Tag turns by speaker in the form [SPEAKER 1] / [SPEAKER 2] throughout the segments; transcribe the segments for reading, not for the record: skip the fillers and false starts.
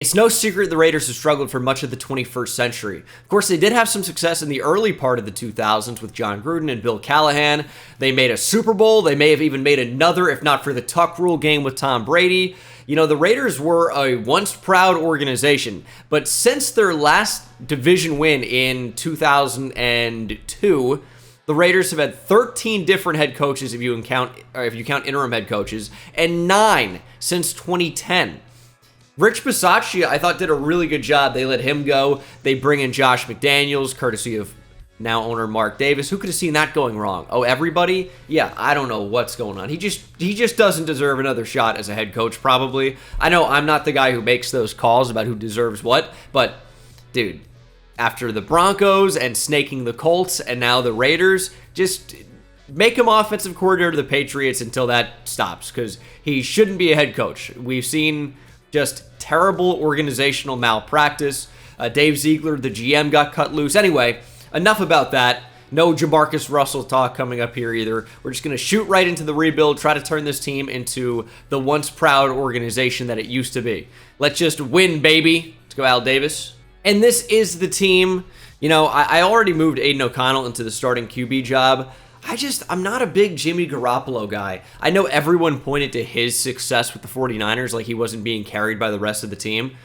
[SPEAKER 1] It's no secret the Raiders have struggled for much of the 21st century. Of course, they did have some success in the early part of the 2000s with John Gruden and Bill Callahan. They made a Super Bowl. They may have even made another, if not for the Tuck Rule game with Tom Brady. You know, the Raiders were a once proud organization, but since their last division win in 2002, the Raiders have had 13 different head coaches if you count interim head coaches, and 9 since 2010. Rich Bisaccia, I thought, did a really good job. They let him go. They bring in Josh McDaniels, courtesy of now owner Mark Davis. Who could have seen that going wrong? Oh, everybody? Yeah, I don't know what's going on. He just doesn't deserve another shot as a head coach, probably. I know I'm not the guy who makes those calls about who deserves what, but, dude, after the Broncos and snaking the Colts and now the Raiders, just make him offensive coordinator to the Patriots until that stops, because he shouldn't be a head coach. We've seen just terrible organizational malpractice. Dave Ziegler, the GM, got cut loose. Anyway, enough about that. No Jamarcus Russell talk coming up here either. We're just going to shoot right into the rebuild, try to turn this team into the once proud organization that it used to be. Let's just win, baby. Let's go, Al Davis. And this is the team. You know, I already moved Aiden O'Connell into the starting QB job. I'm not a big Jimmy Garoppolo guy. I know everyone pointed to his success with the 49ers like he wasn't being carried by the rest of the team.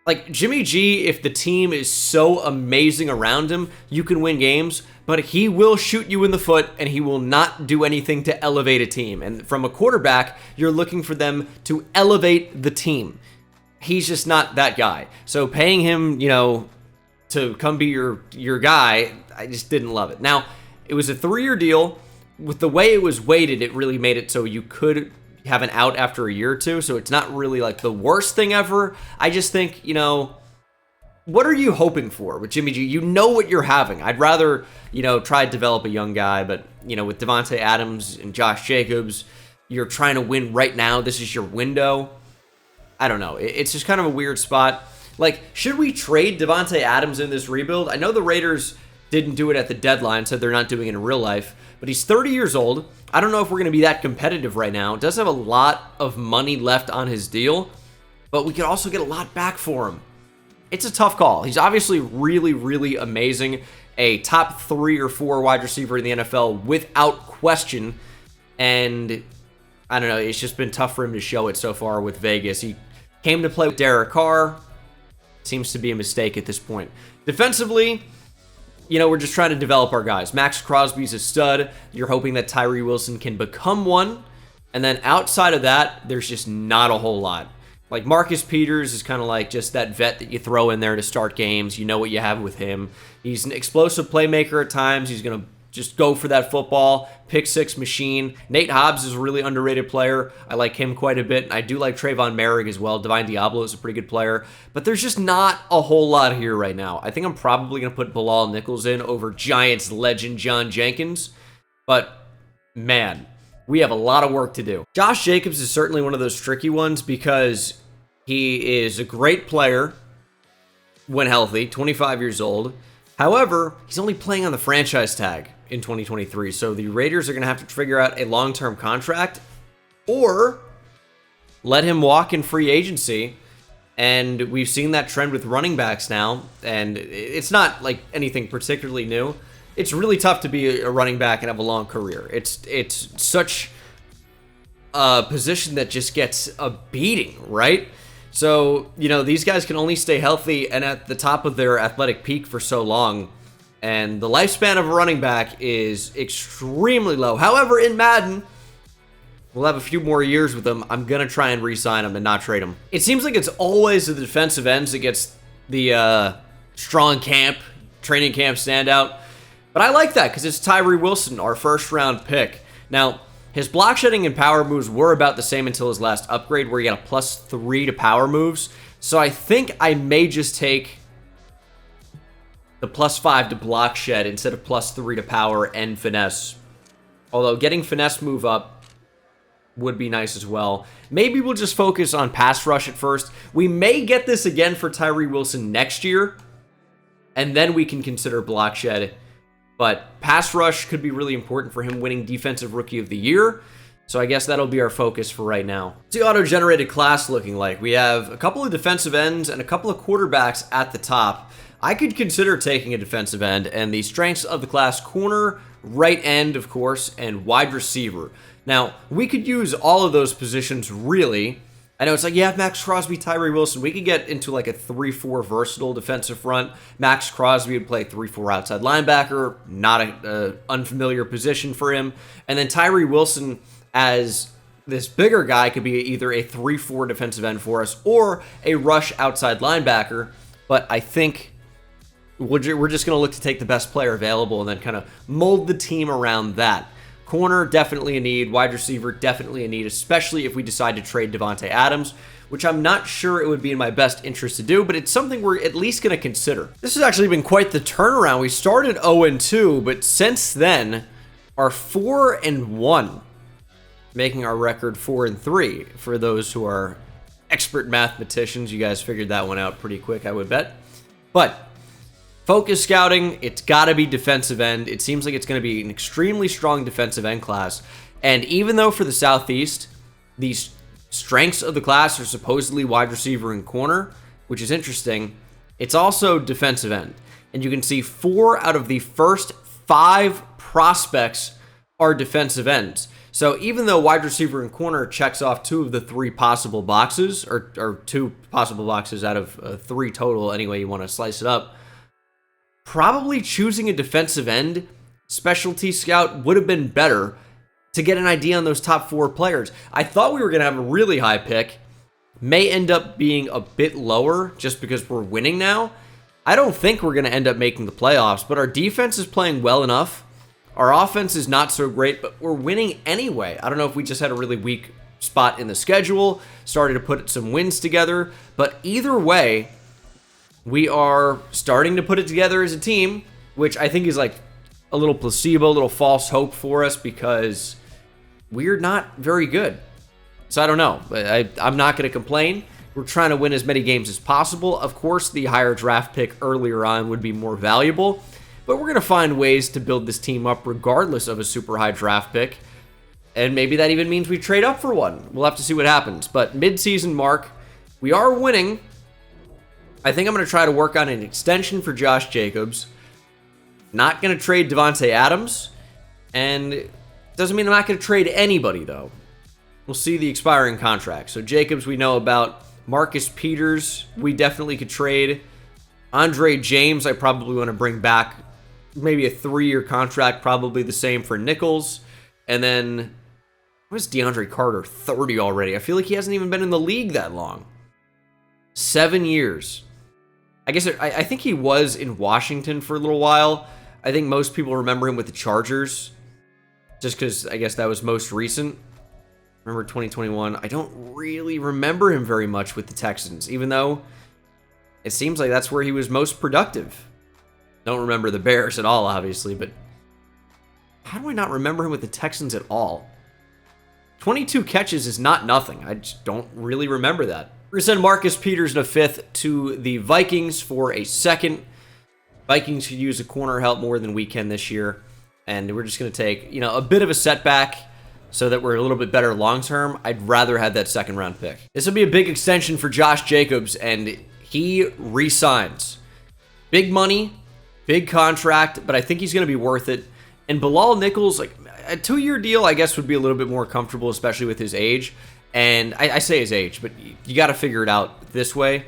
[SPEAKER 1] Like, Jimmy G, if the team is so amazing around him, you can win games, but he will shoot you in the foot and he will not do anything to elevate a team. And from a quarterback, you're looking for them to elevate the team. He's just not that guy. So paying him, you know, to come be your guy, I just didn't love it. Now, it was a 3-year deal. With the way it was weighted, it really made it so you could have an out after a year or two, so it's not really like the worst thing ever. I just think, you know, what are you hoping for with Jimmy G? You know what you're having. I'd rather, you know, try to develop a young guy, but, you know, with Devontae Adams and Josh Jacobs, you're trying to win right now. This is your window. I don't know. It's just kind of a weird spot. Like, should we trade Devontae Adams in this rebuild? I know the Raiders didn't do it at the deadline, said they're not doing it in real life, but he's 30 years old. I don't know if we're going to be that competitive right now. Doesn't have a lot of money left on his deal, but we could also get a lot back for him. It's a tough call. He's obviously really, really amazing. A top 3 or 4 wide receiver in the NFL without question, and I don't know, it's just been tough for him to show it so far with Vegas. He came to play with Derek Carr. Seems to be a mistake at this point. Defensively, you know, we're just trying to develop our guys. Max Crosby's a stud. You're hoping that Tyree Wilson can become one. And then outside of that, there's just not a whole lot. Like, Marcus Peters is kind of like just that vet that you throw in there to start games. You know what you have with him. He's an explosive playmaker at times. He's going to just go for that football, pick six machine. Nate Hobbs is a really underrated player. I like him quite a bit. I do like Trayvon Merrick as well. Divine Diablo is a pretty good player. But there's just not a whole lot here right now. I think I'm probably going to put Bilal Nichols in over Giants legend John Jenkins. But, man, we have a lot of work to do. Josh Jacobs is certainly one of those tricky ones because he is a great player when healthy, 25 years old. However, he's only playing on the franchise tag in 2023, so the Raiders are going to have to figure out a long-term contract or let him walk in free agency. And we've seen that trend with running backs now, and it's not like anything particularly new. It's really tough to be a running back and have a long career. It's such a position that just gets a beating, right? So, you know, these guys can only stay healthy and at the top of their athletic peak for so long. And the lifespan of a running back is extremely low. However, in Madden, we'll have a few more years with him. I'm going to try and re-sign him and not trade him. It seems like it's always the defensive ends that gets the strong camp, training camp standout. But I like that because it's Tyree Wilson, our first-round pick. Now, his block shedding and power moves were about the same until his last upgrade, where he got a +3 to power moves. So I think I may just take the +5 to block shed instead of +3 to power and finesse. Although getting finesse move up would be nice as well. Maybe we'll just focus on pass rush at first. We may get this again for Tyree Wilson next year, and then we can consider block shed. But pass rush could be really important for him winning Defensive Rookie of the Year. So I guess that'll be our focus for right now. What's the auto-generated class looking like? We have a couple of defensive ends and a couple of quarterbacks at the top. I could consider taking a defensive end, and the strengths of the class: corner, right end, of course, and wide receiver. Now, we could use all of those positions, really. I know it's like, yeah, Max Crosby, Tyree Wilson. We could get into like a 3-4 versatile defensive front. Max Crosby would play 3-4 outside linebacker, not an unfamiliar position for him. And then Tyree Wilson, as this bigger guy, could be either a 3-4 defensive end for us or a rush outside linebacker. But I think we're just going to look to take the best player available and then kind of mold the team around that. Corner, definitely a need. Wide receiver, definitely a need, especially if we decide to trade Davante Adams, which I'm not sure it would be in my best interest to do, but it's something we're at least going to consider. This has actually been quite the turnaround. We started 0-2, but since then are 4-1, making our record 4-3. For those who are expert mathematicians, you guys figured that one out pretty quick, I would bet. But focus scouting, it's got to be defensive end. It seems like it's going to be an extremely strong defensive end class. And even though for the Southeast, these strengths of the class are supposedly wide receiver and corner, which is interesting, it's also defensive end. And you can see 4 out of the first 5 prospects are defensive ends. So even though wide receiver and corner checks off 2 of the 3 possible boxes, or 2 possible boxes out of 3 total, any way you want to slice it up, probably choosing a defensive end specialty scout would have been better to get an idea on those top 4 players. I thought we were going to have a really high pick. May end up being a bit lower just because we're winning now. I don't think we're going to end up making the playoffs, but our defense is playing well enough. Our offense is not so great, but we're winning anyway. I don't know if we just had a really weak spot in the schedule, started to put some wins together, but either way, we are starting to put it together as a team, which I think is like a little placebo, a little false hope for us because we're not very good. So I don't know. I'm not going to complain. We're trying to win as many games as possible. Of course, the higher draft pick earlier on would be more valuable, but we're going to find ways to build this team up regardless of a super high draft pick. And maybe that even means we trade up for one. We'll have to see what happens. But mid-season mark, we are winning. I think I'm going to try to work on an extension for Josh Jacobs. Not going to trade Davante Adams. And doesn't mean I'm not going to trade anybody, though. We'll see the expiring contract. So Jacobs we know about. Marcus Peters we definitely could trade. Andre James I probably want to bring back. Maybe a 3-year contract, probably the same for Nichols. And then, what is DeAndre Carter? 30 already. I feel like he hasn't even been in the league that long. 7 years. I guess I think he was in Washington for a little while. I think most people remember him with the Chargers, just because I guess that was most recent. Remember 2021. I don't really remember him very much with the Texans, even though it seems like that's where he was most productive. Don't remember the Bears at all, obviously, but how do I not remember him with the Texans at all? 22 catches is not nothing. I just don't really remember that. We're going to send Marcus Peters in a 5th to the Vikings for a 2nd. Vikings could use a corner help more than we can this year. And we're just going to take, a bit of a setback so that we're a little bit better long-term. I'd rather have that 2nd-round pick. This will be a big extension for Josh Jacobs, and he re-signs. Big money, big contract, but I think he's going to be worth it. And Bilal Nichols, like a 2-year deal, I guess would be a little bit more comfortable, especially with his age. And I say his age, but you got to figure it out this way.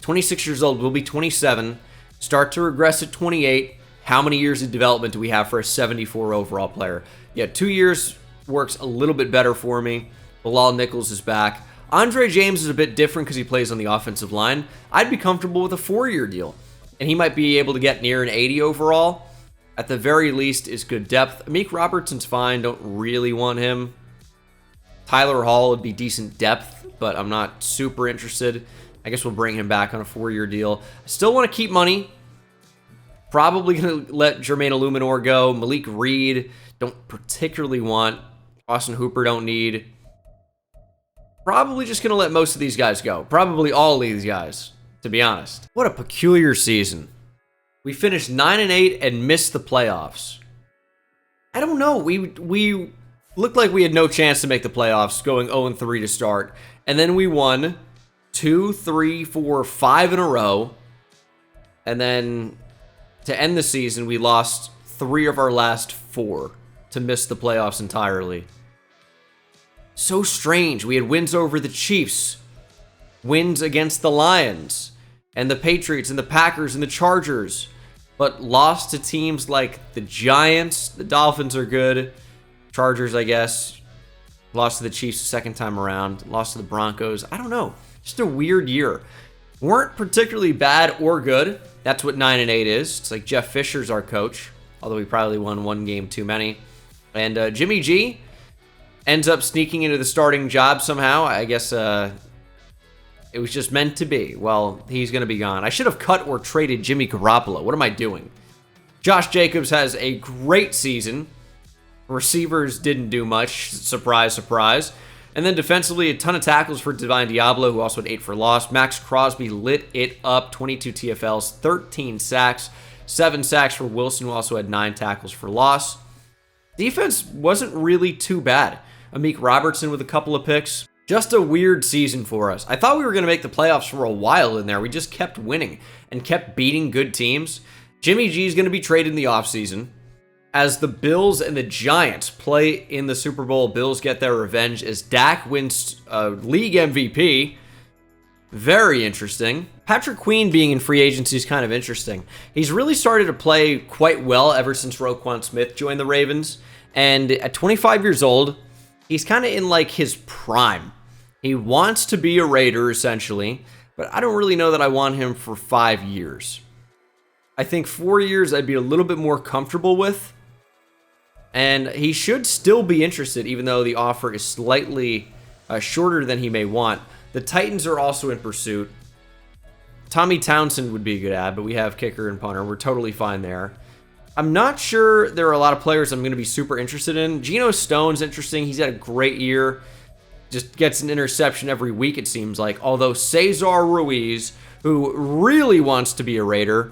[SPEAKER 1] 26 years old, will be 27. Start to regress at 28. How many years of development do we have for a 74 overall player? Yeah, 2 years works a little bit better for me. Bilal Nichols is back. Andre James is a bit different because he plays on the offensive line. I'd be comfortable with a 4-year deal. And he might be able to get near an 80 overall. At the very least, is good depth. Amik Robertson's fine. Don't really want him. Tyler Hall would be decent depth, but I'm not super interested. I guess we'll bring him back on a 4-year deal. I still want to keep money. Probably going to let Jermaine Illuminor go. Malik Reed, don't particularly want. Austin Hooper, don't need. Probably just going to let most of these guys go. Probably all of these guys, to be honest. What a peculiar season. We finished 9-8 and missed the playoffs. I don't know. We looked like we had no chance to make the playoffs, going 0-3 to start. And then we won 2, 3, 4, 5 in a row. And then to end the season, we lost 3 of our last 4 to miss the playoffs entirely. So strange. We had wins over the Chiefs, wins against the Lions, and the Patriots, and the Packers, and the Chargers, but lost to teams like the Giants. The Dolphins are good. Chargers, I guess. Lost to the Chiefs the second time around. Lost to the Broncos. I don't know. Just a weird year. Weren't particularly bad or good. That's what 9-8 is. It's like Jeff Fisher's our coach, although he probably won 1 game too many. And Jimmy G ends up sneaking into the starting job somehow. I guess it was just meant to be. Well, he's going to be gone. I should have cut or traded Jimmy Garoppolo. What am I doing? Josh Jacobs has a great season. Receivers didn't do much. Surprise, surprise. And then defensively, a ton of tackles for Divine Diablo, who also had 8 for loss. Max Crosby lit it up. 22 TFLs, 13 sacks, 7 sacks for Wilson, who also had 9 tackles for loss. Defense wasn't really too bad. Amik Robertson with a couple of picks. Just a weird season for us. I thought we were going to make the playoffs for a while in there. We just kept winning and kept beating good teams. Jimmy G is going to be traded in the offseason. As the Bills and the Giants play in the Super Bowl, Bills get their revenge as Dak wins league MVP. Very interesting. Patrick Queen being in free agency is kind of interesting. He's really started to play quite well ever since Roquan Smith joined the Ravens. And at 25 years old, he's kind of in like his prime. He wants to be a Raider, essentially, but I don't really know that I want him for 5 years. I think 4 years I'd be a little bit more comfortable with, and he should still be interested, even though the offer is slightly shorter than he may want. The Titans are also in pursuit. Tommy Townsend would be a good ad, but we have kicker and punter. We're totally fine there. I'm not sure there are a lot of players I'm going to be super interested in. Geno Stone's interesting. He's had a great year. Just gets an interception every week, it seems like. Although Cesar Ruiz, who really wants to be a Raider,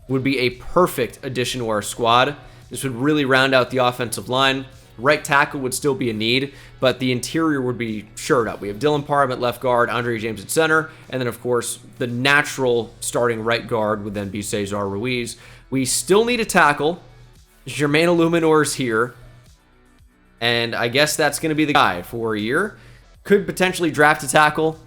[SPEAKER 1] would be a perfect addition to our squad. This would really round out the offensive line. Right tackle would still be a need, but the interior would be shored up. We have Dylan Parham at left guard, Andre James at center, and then, of course, the natural starting right guard would then be Cesar Ruiz. We still need a tackle. Jermaine Illuminor's here, and I guess that's going to be the guy for a year. Could potentially draft a tackle.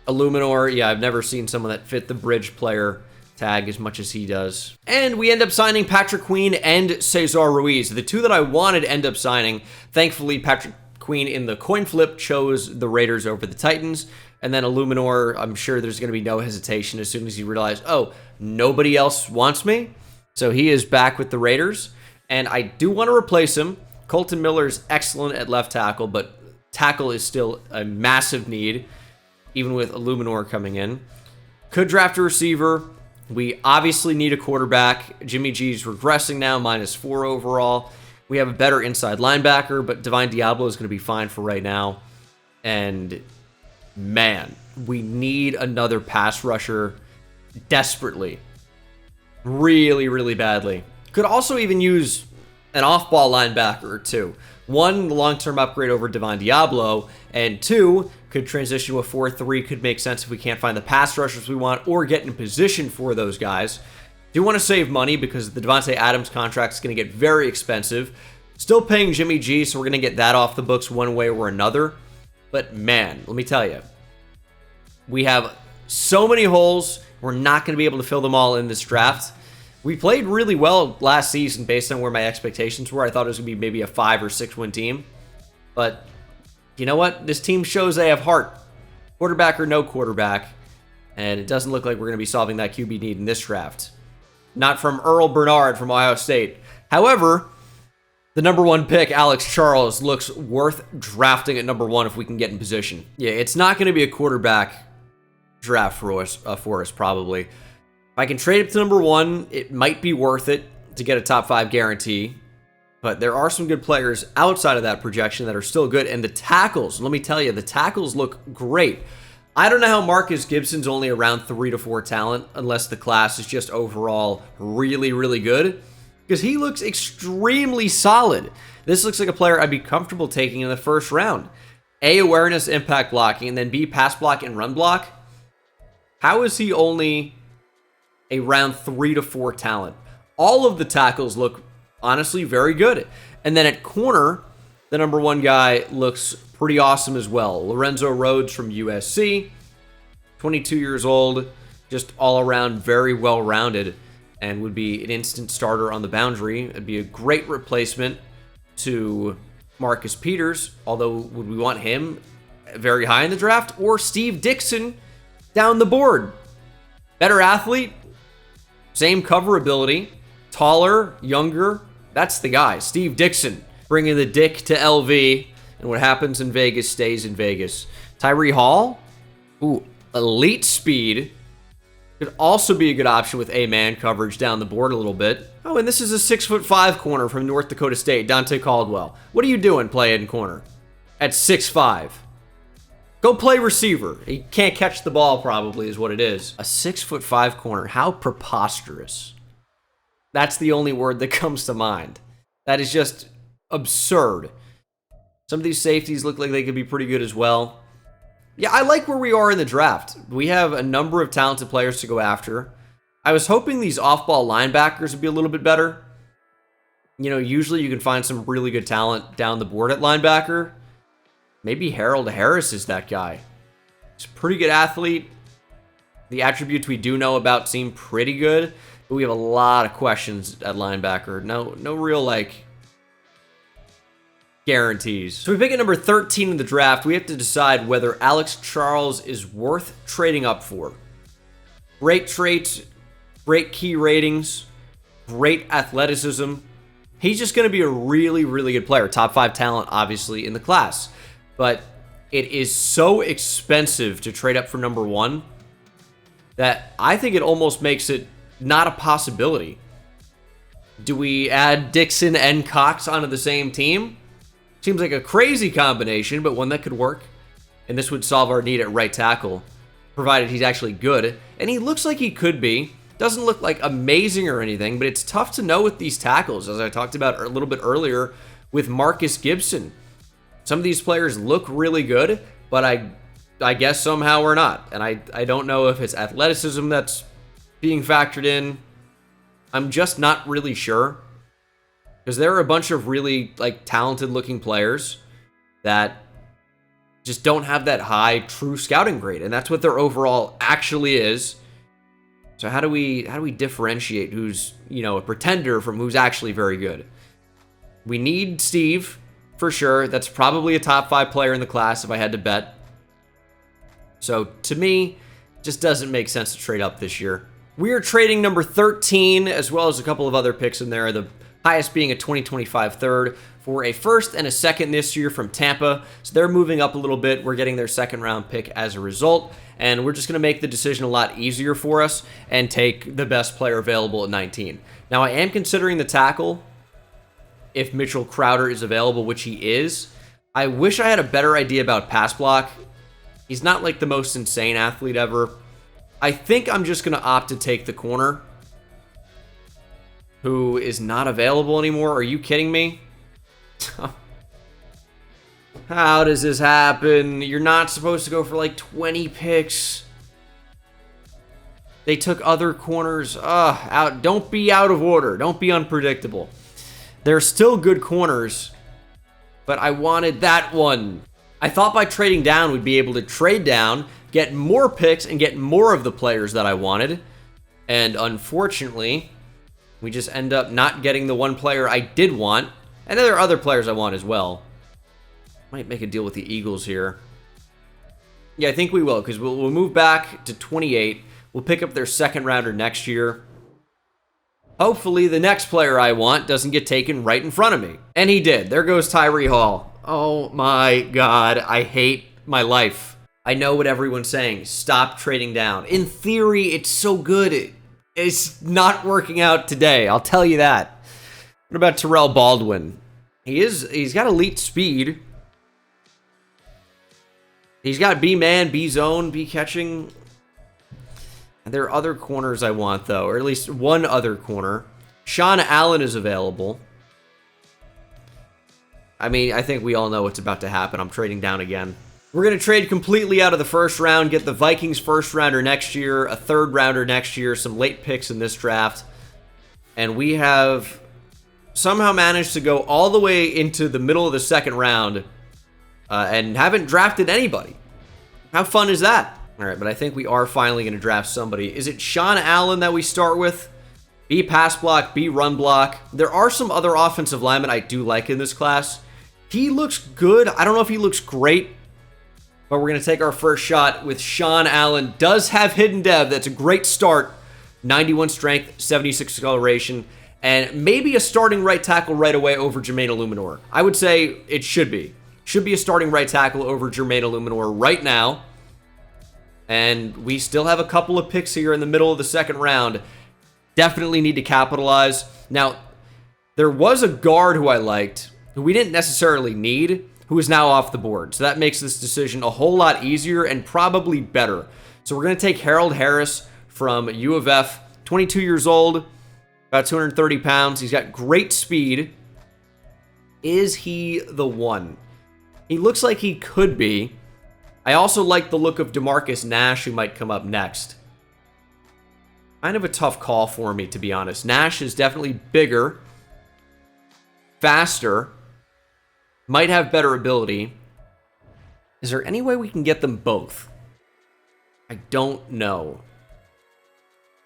[SPEAKER 1] Illuminor, yeah, I've never seen someone that fit the bridge player tag as much as he does. And we end up signing Patrick Queen and Cesar Ruiz. The two that I wanted end up signing. Thankfully, Patrick Queen in the coin flip chose the Raiders over the Titans. And then Illuminor, I'm sure there's going to be no hesitation as soon as he realized, oh, nobody else wants me. So he is back with the Raiders. And I do want to replace him. Colton Miller is excellent at left tackle, but tackle is still a massive need, even with Illuminor coming in. Could draft a receiver. We obviously need a quarterback. Jimmy G's regressing now, -4 overall. We have a better inside linebacker, but Divine Diablo is going to be fine for right now. And man, we need another pass rusher desperately. Really, really badly. Could also even use an off-ball linebacker or two. 1, the long-term upgrade over Divine Diablo, and 2, could transition to a 4-3, could make sense if we can't find the pass rushers we want or get in position for those guys. Do want to save money because the Devontae Adams contract is going to get very expensive. Still paying Jimmy G, so we're going to get that off the books one way or another. But man, let me tell you, we have so many holes. We're not going to be able to fill them all in this draft. We played really well last season based on where my expectations were. I thought it was going to be maybe a 5 or 6 win team. But you know what? This team shows they have heart. Quarterback or no quarterback. And it doesn't look like we're going to be solving that QB need in this draft. Not from Earl Bernard from Ohio State. However, the number 1 pick, Alex Charles, looks worth drafting at number 1 if we can get in position. Yeah, it's not going to be a quarterback draft for us probably. If I can trade up to number 1, it might be worth it to get a top 5 guarantee. But there are some good players outside of that projection that are still good. And the tackles, let me tell you, the tackles look great. I don't know how Marcus Gibson's only around 3 to 4 talent unless the class is just overall really, really good. because he looks extremely solid. This looks like a player I'd be comfortable taking in the first round. A, awareness, impact blocking, and then B, pass block and run block. How is he only a round 3 to 4 talent? All of the tackles look honestly very good. And then at corner, the number 1 guy looks pretty awesome as well. Lorenzo Rhodes from USC, 22 years old, just all around very well rounded, and would be an instant starter on the boundary. It'd be a great replacement to Marcus Peters, although would we want him very high in the draft, or Steve Dixon down the board? Better athlete, same cover ability, taller, younger. That's the guy, Steve Dixon, bringing the dick to LV, and what happens in Vegas stays in Vegas. Tyree Hall, ooh, elite speed. Could also be a good option with A-man coverage down the board a little bit. Oh, and this is a 6'5" corner from North Dakota State, Dante Caldwell. What are you doing playing corner at 6'5"? Go play receiver. He can't catch the ball, probably, is what it is. A 6'5" corner. How preposterous. That's the only word that comes to mind. That is just absurd. Some of these safeties look like they could be pretty good as well. Yeah, I like where we are in the draft. We have a number of talented players to go after. I was hoping these off-ball linebackers would be a little bit better. You know, usually you can find some really good talent down the board at linebacker. Maybe Harold Harris is that guy. He's a pretty good athlete. The attributes we do know about seem pretty good, but we have a lot of questions at linebacker. No real, like, guarantees. So we pick at number 13 in the draft. We have to decide whether Alex Charles is worth trading up for. Great traits, great key ratings, great athleticism. He's just going to be a really, really good player. Top 5 talent, obviously, in the class. But it is so expensive to trade up for number 1 that I think it almost makes it not a possibility. Do we add Dixon and Cox onto the same team? Seems like a crazy combination, but one that could work. And this would solve our need at right tackle, provided he's actually good. And he looks like he could be. Doesn't look like amazing or anything, but it's tough to know with these tackles, as I talked about a little bit earlier with Marcus Gibson. Some of these players look really good, but I guess somehow we're not. And I don't know if it's athleticism that's being factored in. I'm just not really sure. Because there are a bunch of really, like, talented looking players that just don't have that high true scouting grade, and that's what their overall actually is. So how do we differentiate who's, you know, a pretender from who's actually very good? We need Steve for sure. That's probably a top 5 player in the class if I had to bet. So to me, it just doesn't make sense to trade up this year. We are trading number 13 as well as a couple of other picks in there. The highest being a 2025 third for a first and a second this year from Tampa. So they're moving up a little bit. We're getting their second round pick as a result. And we're just going to make the decision a lot easier for us and take the best player available at 19. Now, I am considering the tackle if Mitchell Crowder is available, which he is. I wish I had a better idea about pass block. He's not like the most insane athlete ever. I think I'm just going to opt to take the corner, who is not available anymore. Are you kidding me? How does this happen? You're not supposed to go for like 20 picks. They took other corners. Out. Don't be out of order. Don't be unpredictable. They're still good corners, but I wanted that one. I thought by trading down, we'd be able to trade down, get more picks, and get more of the players that I wanted. And unfortunately, we just end up not getting the one player I did want. And there are other players I want as well. Might make a deal with the Eagles here. Yeah, I think we will, because we'll move back to 28. We'll pick up their second rounder next year. Hopefully, the next player I want doesn't get taken right in front of me. And he did. There goes Tyree Hall. Oh my God, I hate my life. I know what everyone's saying. Stop trading down. In theory, it's so good. It's not working out today. I'll tell you that. What about Terrell Baldwin? He's got elite speed. He's got B-man, B-zone, B-catching. There are other corners I want, though, or at least one other corner. Sean Allen is available. I mean, I think we all know what's about to happen. I'm trading down again. We're going to trade completely out of the first round, get the Vikings first rounder next year, a third rounder next year, some late picks in this draft. And we have somehow managed to go all the way into the middle of the second round and haven't drafted anybody. How fun is that? All right, but I think we are finally going to draft somebody. Is it Sean Allen that we start with? B pass block, B run block. There are some other offensive linemen I do like in this class. He looks good. I don't know if he looks great, but we're going to take our first shot with Sean Allen. Does have hidden dev. That's a great start. 91 strength, 76 acceleration, and maybe a starting right tackle right away over Jermaine Illuminor. I would say it should be. Should be a starting right tackle over Jermaine Illuminor right now. And we still have a couple of picks here in the middle of the second round. Definitely need to capitalize. Now, there was a guard who I liked, who we didn't necessarily need, who is now off the board. So that makes this decision a whole lot easier and probably better. So we're going to take Harold Harris from U of F, 22 years old, about 230 pounds. He's got great speed. Is he the one? He looks like he could be. I also like the look of DeMarcus Nash, who might come up next. Kind of a tough call for me, to be honest. Nash is definitely bigger, faster, might have better ability. Is there any way we can get them both? I don't know.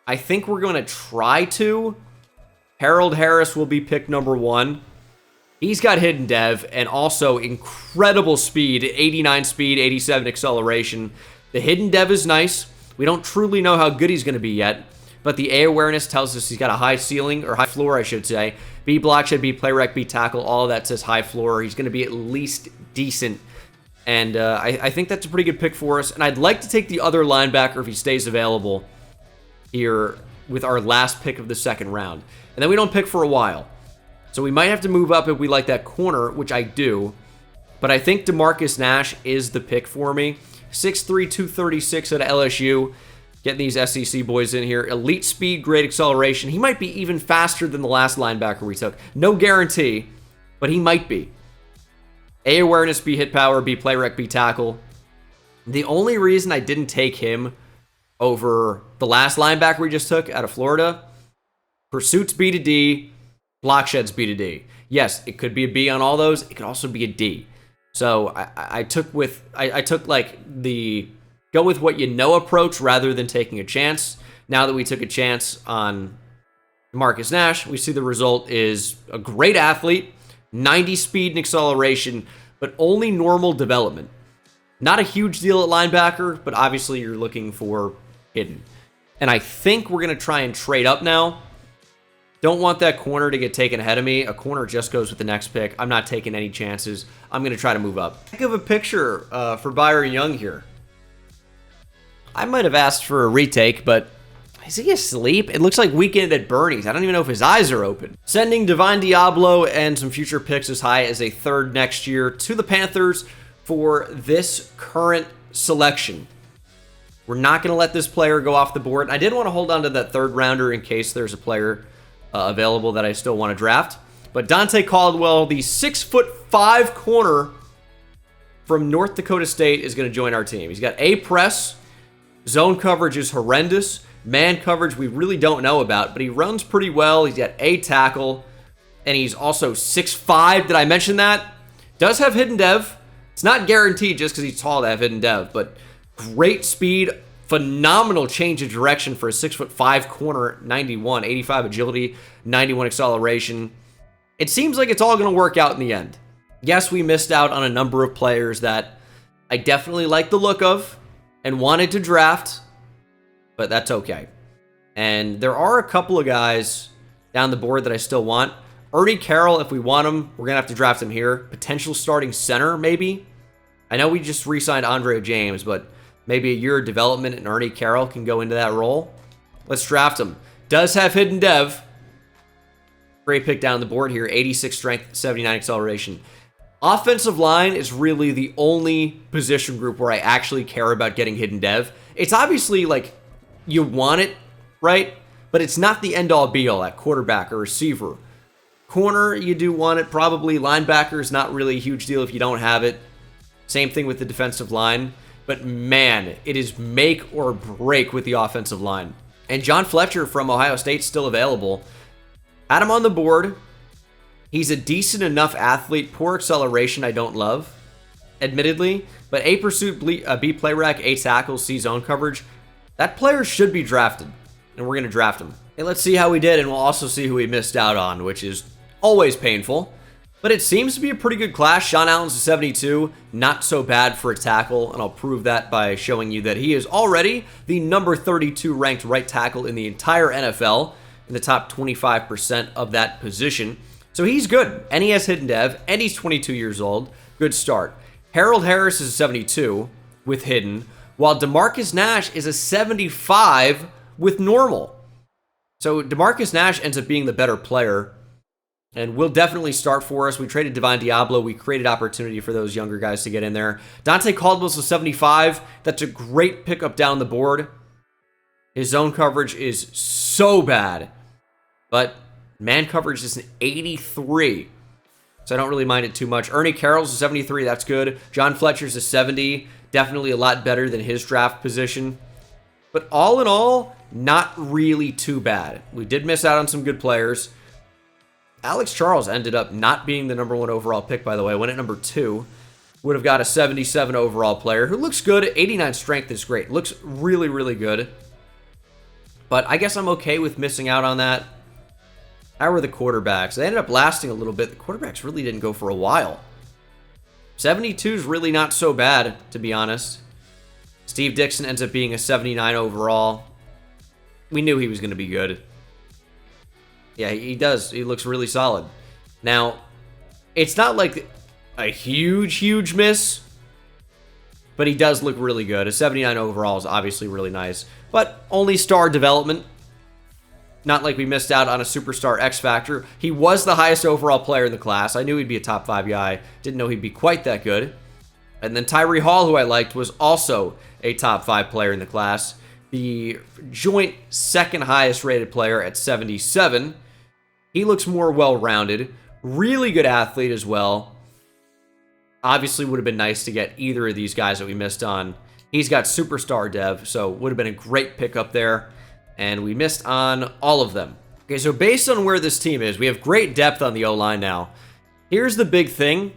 [SPEAKER 1] I think we're going to try to. Harold Harris will be pick number 1. He's got hidden dev and also incredible speed, 89 speed, 87 acceleration. The hidden dev is nice. We don't truly know how good he's going to be yet, but the A awareness tells us he's got a high ceiling, or high floor, I should say. B block should be play rec, B tackle. All of that says high floor. He's going to be at least decent. And I think that's a pretty good pick for us. And I'd like to take the other linebacker if he stays available here with our last pick of the second round. And then we don't pick for a while. So we might have to move up if we like that corner, which I do. But I think DeMarcus Nash is the pick for me. 6'3", 236 at LSU. Getting these SEC boys in here. Elite speed, great acceleration. He might be even faster than the last linebacker we took. No guarantee, but he might be. A awareness, B hit power, B play rec, B tackle. The only reason I didn't take him over the last linebacker we just took out of Florida, pursuit's B to D, block shed's B to D. Yes, it could be a B on all those. It could also be a D. So I took like the go with what you know approach rather than taking a chance. Now that we took a chance on Marcus Nash, we see the result is a great athlete, 90 speed and acceleration, but only normal development. Not a huge deal at linebacker, but obviously you're looking for hidden. And I think we're going to try and trade up now. Don't want that corner to get taken ahead of me. A corner just goes with the next pick. I'm not taking any chances. I'm going to try to move up. Think of a picture for Byron Young here. I might have asked for a retake, but is he asleep? It looks like Weekend at Bernie's. I don't even know if his eyes are open. Sending Divine Diablo and some future picks as high as a third next year to the Panthers for this current selection. We're not going to let this player go off the board. I did want to hold on to that third rounder in case there's a player available that I still want to draft. But Dante Caldwell, the 6'5" corner from North Dakota State, is going to join our team. He's got A press. Zone coverage is horrendous. Man coverage we really don't know about, but he runs pretty well. He's got A tackle, and he's also 6'5". Did I mention that? Does have hidden dev. It's not guaranteed just because he's tall to have hidden dev, but great speed, phenomenal change of direction for a 6'5" corner, 91, 85 agility, 91 acceleration. It seems like it's all going to work out in the end. Yes, we missed out on a number of players that I definitely like the look of and wanted to draft, but that's okay. And there are a couple of guys down the board that I still want. Ernie Carroll, if we want him, we're going to have to draft him here. Potential starting center, maybe. I know we just re-signed Andre James, but maybe a year of development and Ernie Carroll can go into that role. Let's draft him. Does have hidden dev. Great pick down the board here. 86 strength, 79 acceleration. Offensive line is really the only position group where I actually care about getting hidden dev. It's obviously like you want it, right? but it's not the end-all be-all at quarterback or receiver. Corner, you do want it probably. Linebacker is not really a huge deal if you don't have it. Same thing with the defensive line. But man, it is make or break with the offensive line. And John Fletcher from Ohio State still available. Had him on the board. He's a decent enough athlete. Poor acceleration I don't love, admittedly. But A pursuit, B play rec, A tackles, C zone coverage. That player should be drafted. And we're going to draft him. And let's see how we did. And we'll also see who we missed out on, which is always painful. But it seems to be a pretty good class. Sean Allen's a 72. Not so bad for a tackle. And I'll prove that by showing you that he is already the number 32 ranked right tackle in the entire NFL. In the top 25% of that position. So he's good. And he has hidden dev. And he's 22 years old. Good start. Harold Harris is a 72 with hidden. While DeMarcus Nash is a 75 with normal. So DeMarcus Nash ends up being the better player. And will definitely start for us. We traded Divine Diablo. We created opportunity for those younger guys to get in there. Dante Caldwell's a 75. That's a great pickup down the board. His zone coverage is so bad. But man coverage is an 83. So I don't really mind it too much. Ernie Carroll's a 73. That's good. John Fletcher's a 70. Definitely a lot better than his draft position. But all in all, not really too bad. We did miss out on some good players. Alex Charles ended up not being the number 1 overall pick, by the way. Went at number 2. Would have got a 77 overall player who looks good. 89 strength is great. Looks really, really good. But I guess I'm okay with missing out on that. How were the quarterbacks? They ended up lasting a little bit. The quarterbacks really didn't go for a while. 72 is really not so bad, to be honest. Steve Dixon ends up being a 79 overall. We knew he was going to be good. Yeah, he does. He looks really solid. Now, it's not like a huge miss, but he does look really good. A 79 overall is obviously really nice, but only star development. Not like we missed out on a superstar X Factor. He was the highest overall player in the class. I knew he'd be a top 5 guy. Didn't know he'd be quite that good. And then Tyree Hall, who I liked, was also a top 5 player in the class. The joint second highest rated player at 77. He looks more well-rounded. Really good athlete as well. Obviously would have been nice to get either of these guys that we missed on. He's got superstar dev, so would have been a great pickup there. And we missed on all of them. Okay, so based on where this team is, we have great depth on the O-line now. Here's the big thing,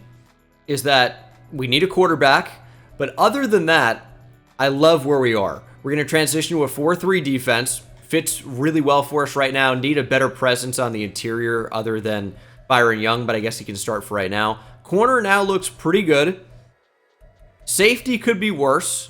[SPEAKER 1] is that we need a quarterback. But other than that, I love where we are. We're going to transition to a 4-3 defense. Fits really well for us right now. Need a better presence on the interior other than Byron Young, but I guess he can start for right now. Corner now looks pretty good. Safety could be worse.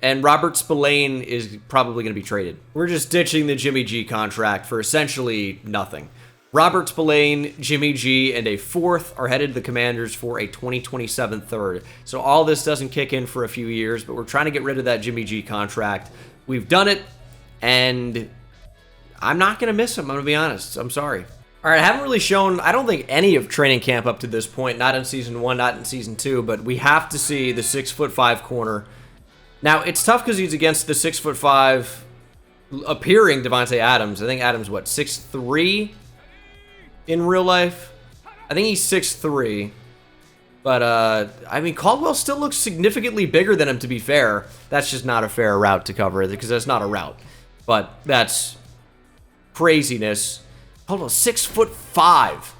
[SPEAKER 1] And Robert Spillane is probably going to be traded. We're just ditching the Jimmy G contract for essentially nothing. Robert Spillane, Jimmy G, and a 4th are headed to the Commanders for a 2027 3rd. So all this doesn't kick in for a few years, but we're trying to get rid of that Jimmy G contract. We've done it. And I'm not going to miss him, I'm going to be honest. I'm sorry. All right, I haven't really shown, I don't think, any of training camp up to this point. Not in Season 1, not in Season 2. But we have to see the 6'5" corner. Now, it's tough because he's against the 6'5" appearing Devontae Adams. I think Adams, what, 6'3" in real life? I think he's 6'3". But, I mean, Caldwell still looks significantly bigger than him, to be fair. That's just not a fair route to cover, because that's not a route. But that's craziness. Hold on, 6'5".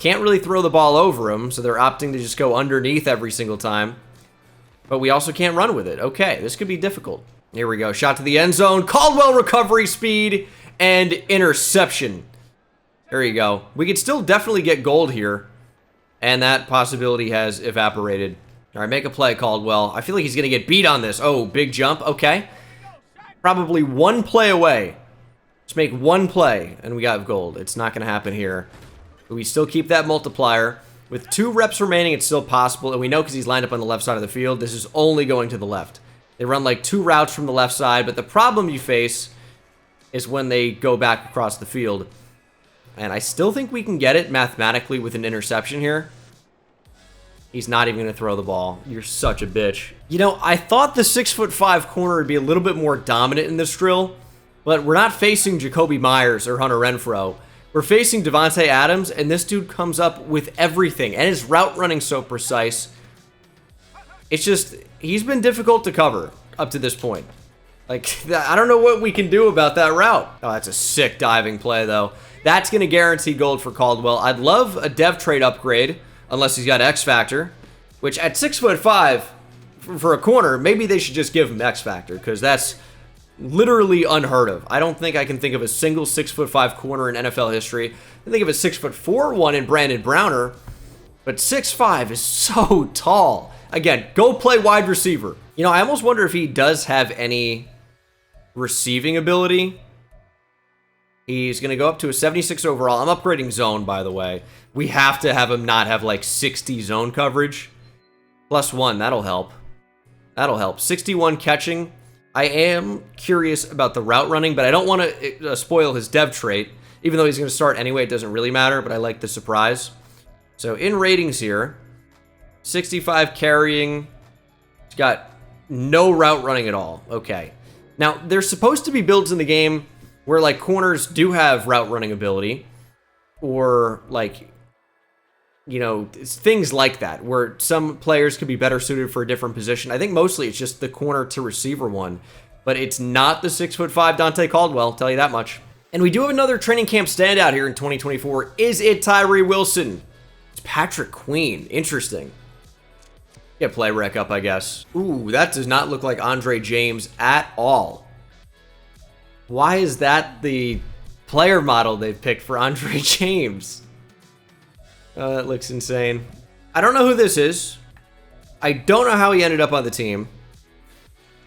[SPEAKER 1] Can't really throw the ball over him, so they're opting to just go underneath every single time. But we also can't run with it. Okay, this could be difficult. Here we go. Shot to the end zone. Caldwell recovery speed and interception. There you go. We could still definitely get gold here. And that possibility has evaporated. All right, make a play, Caldwell. I feel like he's going to get beat on this. Oh, big jump. Okay. Probably one play away. Just make one play, and we got gold. It's not going to happen here. But we still keep that multiplier. With 2 reps remaining, it's still possible. And we know because he's lined up on the left side of the field, this is only going to the left. They run like 2 routes from the left side, but the problem you face is when they go back across the field. And I still think we can get it mathematically with an interception here. He's not even going to throw the ball. You're such a bitch. You know, I thought the 6'5" corner would be a little bit more dominant in this drill. But we're not facing Jacoby Myers or Hunter Renfrow. We're facing Devontae Adams, and this dude comes up with everything. And his route running so precise. It's just, he's been difficult to cover up to this point. Like, I don't know what we can do about that route. Oh, that's a sick diving play, though. That's going to guarantee gold for Caldwell. I'd love a dev trade upgrade, unless he's got X Factor. Which, at 6'5", for a corner, maybe they should just give him X Factor, because that's literally unheard of. I don't think I can think of a single 6'5" corner in NFL history. I think of a 6'4" one in Brandon Browner, but 6'5" is so tall. Again, go play wide receiver. You know, I almost wonder if he does have any receiving ability. He's going to go up to a 76 overall. I'm upgrading zone, by the way. We have to have him not have like 60 zone coverage. +1, that'll help. That'll help. 61 catching. I am curious about the route running, but I don't want to spoil his dev trait. Even though he's going to start anyway, it doesn't really matter, but I like the surprise. So in ratings here, 65 carrying. He's got no route running at all. Okay. Now, there's supposed to be builds in the game where, like, corners do have route running ability. Or, like, you know, things like that, where some players could be better suited for a different position. I think mostly it's just the corner to receiver one. But it's not the 6'5" Dante Caldwell, I'll tell you that much. And we do have another training camp standout here in 2024. Is it Tyree Wilson? It's Patrick Queen. Interesting. Get play rec up, I guess. Ooh, that does not look like Andre James at all. Why is that the player model they've picked for Andre James? Oh, that looks insane. I don't know who this is. I don't know how he ended up on the team.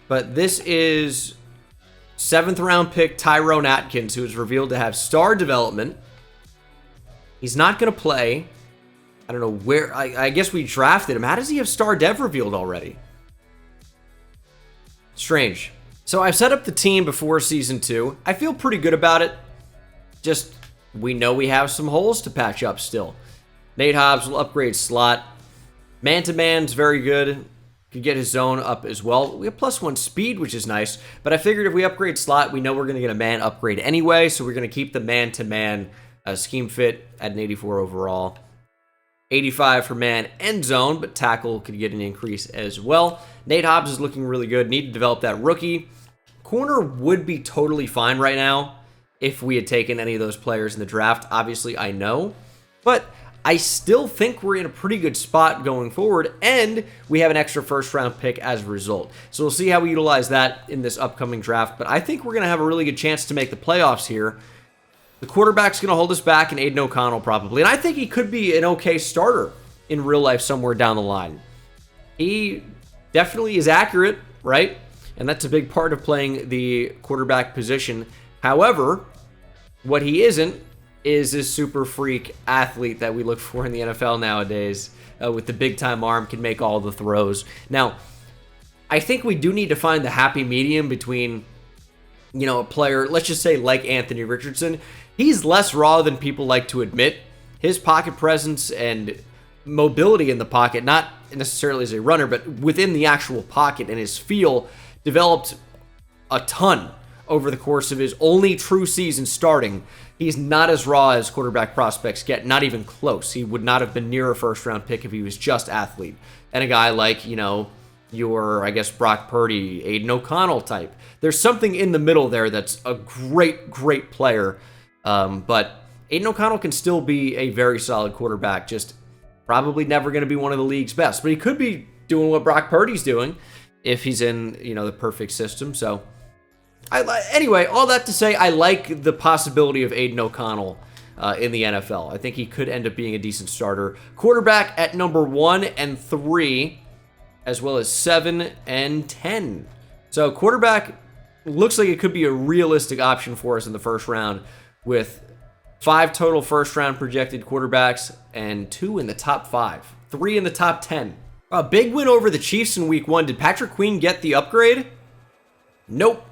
[SPEAKER 1] But this is 7th round pick Tyrone Atkins, who is revealed to have star development. He's not going to play. I don't know where. I guess we drafted him. How does he have star dev revealed already? Strange. So I've set up the team before season 2. I feel pretty good about it. Just, we know we have some holes to patch up still. Nate Hobbs will upgrade slot. Man-to-man's very good. Could get his zone up as well. We have +1 speed, which is nice. But I figured if we upgrade slot, we know we're going to get a man upgrade anyway. So we're going to keep the man-to-man scheme fit at an 84 overall. 85 for man and zone, but tackle could get an increase as well. Nate Hobbs is looking really good. Need to develop that rookie. Corner would be totally fine right now if we had taken any of those players in the draft. Obviously, I know. But I still think we're in a pretty good spot going forward, and we have an extra first-round pick as a result. So we'll see how we utilize that in this upcoming draft. But I think we're going to have a really good chance to make the playoffs here. The quarterback's going to hold us back, and Aiden O'Connell probably. And I think he could be an okay starter in real life somewhere down the line. He definitely is accurate, right? And that's a big part of playing the quarterback position. However, what he isn't is this super freak athlete that we look for in the NFL nowadays. With the big-time arm, can make all the throws. Now, I think we do need to find the happy medium between, you know, a player, let's just say like Anthony Richardson. He's less raw than people like to admit. His pocket presence and mobility in the pocket, not necessarily as a runner, but within the actual pocket, and his feel developed a ton over the course of his only true season starting. He's not as raw as quarterback prospects get, not even close. He would not have been near a first-round pick if he was just athlete. And a guy like, you know, your, I guess, Brock Purdy, Aiden O'Connell type. There's something in the middle there that's a great, great player. But Aiden O'Connell can still be a very solid quarterback, just probably never going to be one of the league's best. But he could be doing what Brock Purdy's doing if he's in, you know, the perfect system. So, anyway, all that to say, I like the possibility of Aiden O'Connell in the NFL. I think he could end up being a decent starter. Quarterback at number 1 and 3, as well as 7 and 10. So quarterback looks like it could be a realistic option for us in the first round, with 5 total first-round projected quarterbacks and 2 in the top 5, 3 in the top 10. A big win over the Chiefs in week 1. Did Patrick Queen get the upgrade? Nope.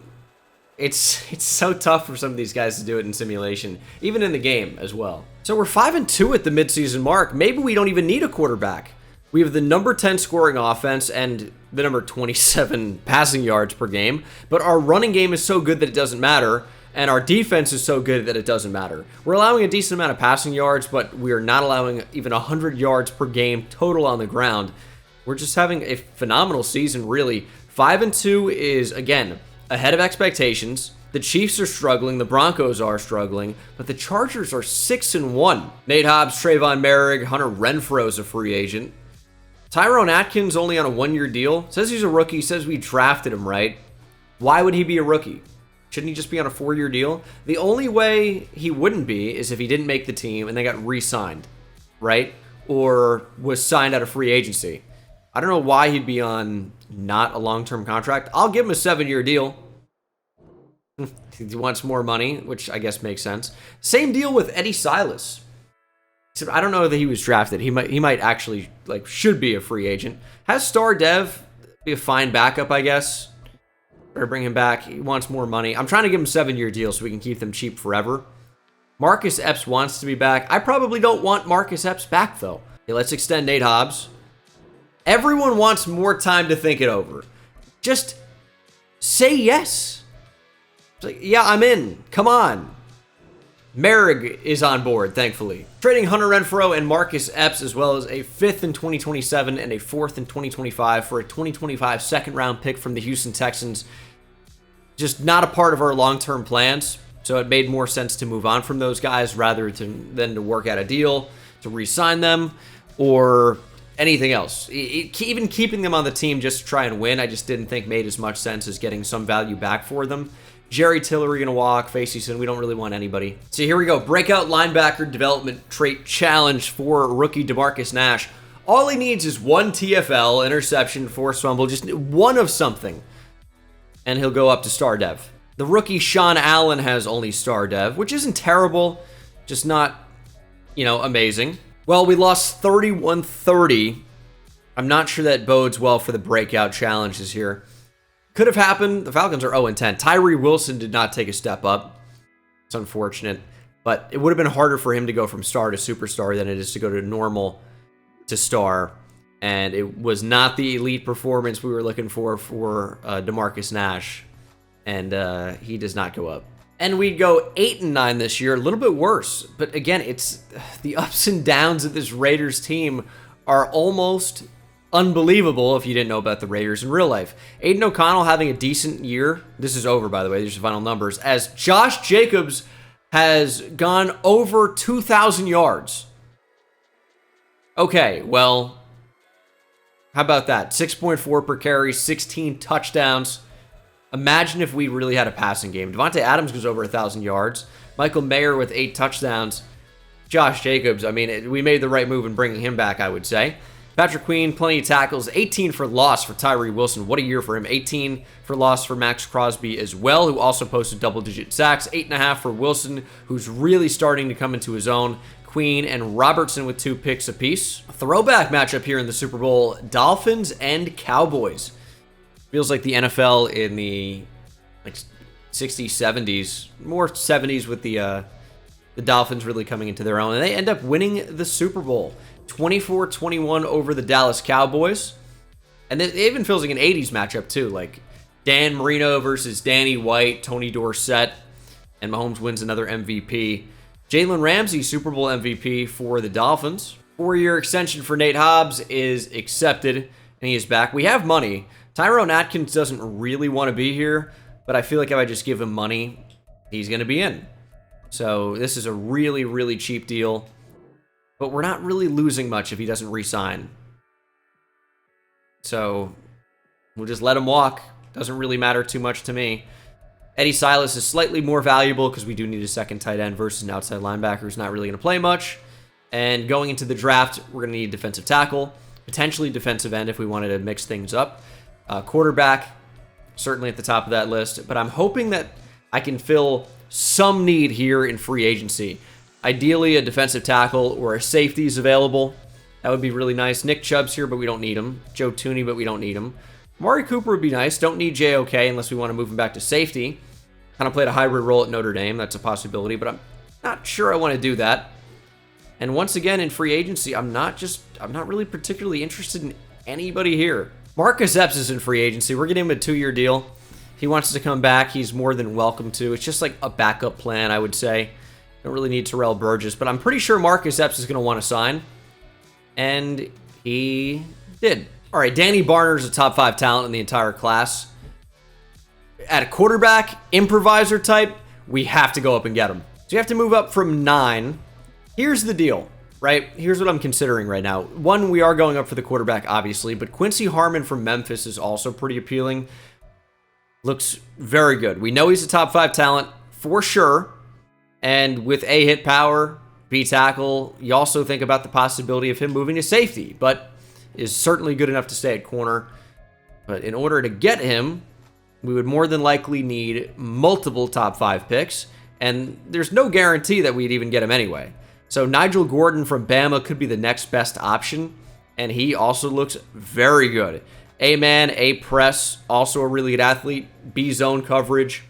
[SPEAKER 1] It's so tough for some of these guys to do it in simulation, even in the game as well. So we're 5-2 at the midseason mark. Maybe we don't even need a quarterback. We have the number 10 scoring offense and the number 27 passing yards per game, but our running game is so good that it doesn't matter. And our defense is so good that it doesn't matter. We're allowing a decent amount of passing yards, but we are not allowing even 100 yards per game total on the ground. We're just having a phenomenal season, really. 5-2 is, again, ahead of expectations. The Chiefs are struggling, the Broncos are struggling, but the Chargers are 6-1. Nate Hobbs, Trayvon Merrick, Hunter Renfrow is a free agent. Tyrone Atkins only on a 1-year deal. Says he's a rookie, says we drafted him, right? Why would he be a rookie? Shouldn't he just be on a 4-year deal? The only way he wouldn't be is if he didn't make the team and they got re-signed, right? Or was signed out of free agency. I don't know why he'd be on not a long-term contract. I'll give him a 7-year deal. He wants more money, which I guess makes sense. Same deal with Eddie Silas. Except I don't know that he was drafted. He might actually, should be a free agent. Has Star Dev be a fine backup, I guess. Better bring him back. He wants more money. I'm trying to give him a 7-year deal so we can keep them cheap forever. Marcus Epps wants to be back. I probably don't want Marcus Epps back, though. Okay, let's extend Nate Hobbs. Everyone wants more time to think it over. Just say yes. It's like, yeah, I'm in. Come on. Merrick is on board, thankfully. Trading Hunter Renfrow and Marcus Epps, as well as a 5th in 2027 and a 4th in 2025 for a 2025 second-round pick from the Houston Texans. Just not a part of our long-term plans, so it made more sense to move on from those guys rather than to work out a deal, to re-sign them, or anything else. Even keeping them on the team just to try and win, I just didn't think made as much sense as getting some value back for them. Jerry Tillery gonna walk. Faceyson, we don't really want anybody. So here we go. Breakout linebacker development trait challenge for rookie DeMarcus Nash. All he needs is 1 TFL, interception, forced fumble, just one of something, and he'll go up to star dev. The rookie Sean Allen has only star dev, which isn't terrible, just not, amazing. Well, we lost 31-30. I'm not sure that bodes well for the breakout challenges here. Could have happened. The Falcons are 0-10. Tyree Wilson did not take a step up. It's unfortunate. But it would have been harder for him to go from star to superstar than it is to go to normal to star. And it was not the elite performance we were looking for DeMarcus Nash. And he does not go up. And we'd go 8-9 this year, a little bit worse. But again, it's the ups and downs of this Raiders team are almost unbelievable if you didn't know about the Raiders in real life. Aiden O'Connell having a decent year. This is over, by the way. These are the final numbers. As Josh Jacobs has gone over 2,000 yards. Okay, well, how about that? 6.4 per carry, 16 touchdowns. Imagine if we really had a passing game. Devontae Adams goes over 1,000 yards. Michael Mayer with 8 touchdowns. Josh Jacobs, I mean, we made the right move in bringing him back, I would say. Patrick Queen, plenty of tackles. 18 for loss for Tyree Wilson. What a year for him. 18 for loss for Max Crosby as well, who also posted double-digit sacks. 8.5 for Wilson, who's really starting to come into his own. Queen and Robertson with 2 picks apiece. A throwback matchup here in the Super Bowl. Dolphins and Cowboys. Feels like the NFL in the 60s, 70s. More 70s with the Dolphins really coming into their own. And they end up winning the Super Bowl. 24-21 over the Dallas Cowboys. And it even feels like an 80s matchup, too. Like Dan Marino versus Danny White, Tony Dorsett, and Mahomes wins another MVP. Jalen Ramsey, Super Bowl MVP for the Dolphins. 4-year extension for Nate Hobbs is accepted, and he is back. We have money. Tyrone Atkins doesn't really want to be here, but I feel like if I just give him money, he's going to be in. So this is a really, really cheap deal. But we're not really losing much if he doesn't re-sign. So we'll just let him walk. Doesn't really matter too much to me. Eddie Silas is slightly more valuable because we do need a second tight end versus an outside linebacker who's not really going to play much. And going into the draft, we're going to need defensive tackle, potentially defensive end if we wanted to mix things up. Quarterback, certainly at the top of that list. But I'm hoping that I can fill some need here in free agency. Ideally, a defensive tackle or a safety is available. That would be really nice. Nick Chubb's here, but we don't need him. Joe Tooney, but we don't need him. Amari Cooper would be nice. Don't need JOK unless we want to move him back to safety. Kind of played a hybrid role at Notre Dame. That's a possibility, but I'm not sure I want to do that. And once again, in free agency, I'm not really particularly interested in anybody here. Marcus Epps is in free agency. We're getting him a 2-year deal. he wants to come back, he's more than welcome to. It's just like a backup plan, I would say. Don't really need Terrell Burgess, but I'm pretty sure Marcus Epps is going to want to sign. And he did. All right, Danny Barner's a top 5 talent in the entire class. At a quarterback, improviser type, we have to go up and get him. So you have to move up from 9. Here's the deal, right? Here's what I'm considering right now. One, we are going up for the quarterback, obviously, but Quincy Harmon from Memphis is also pretty appealing. Looks very good. We know he's a top 5 talent for sure. And with A hit power, B tackle, you also think about the possibility of him moving to safety, but is certainly good enough to stay at corner. But in order to get him, we would more than likely need multiple top 5 picks, and there's no guarantee that we'd even get him anyway. So Nigel Gordon from Bama could be the next best option, and he also looks very good. A-man, A-press, also a really good athlete. B-zone coverage.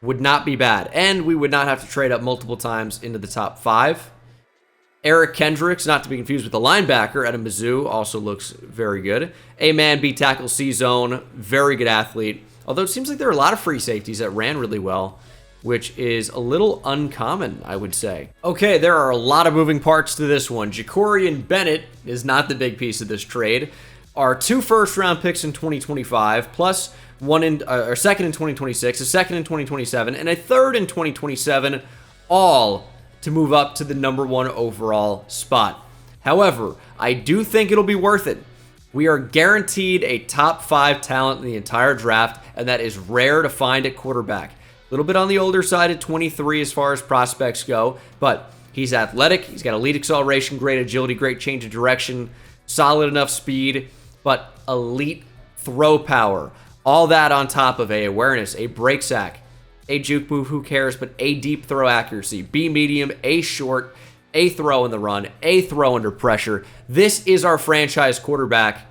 [SPEAKER 1] Would not be bad. And we would not have to trade up multiple times into the top 5. Eric Kendricks, not to be confused with the linebacker at a Mizzou, also looks very good. A-man, B-tackle, C-zone, very good athlete. Although it seems like there are a lot of free safeties that ran really well, which is a little uncommon, I would say. Okay, there are a lot of moving parts to this one. Jacorian Bennett is not the big piece of this trade. Our 2 first-round picks in 2025, plus a second in 2026, a second in 2027, and a third in 2027, all to move up to the number 1 overall spot. However, I do think it'll be worth it. We are guaranteed a top 5 talent in the entire draft, and that is rare to find at quarterback. A little bit on the older side at 23 as far as prospects go, but he's athletic, he's got elite acceleration, great agility, great change of direction, solid enough speed, but elite throw power. All that on top of A, awareness, A, break sack, A, juke move, who cares, but A, deep throw accuracy, B, medium, A, short, A, throw in the run, A, throw under pressure. This is our franchise quarterback,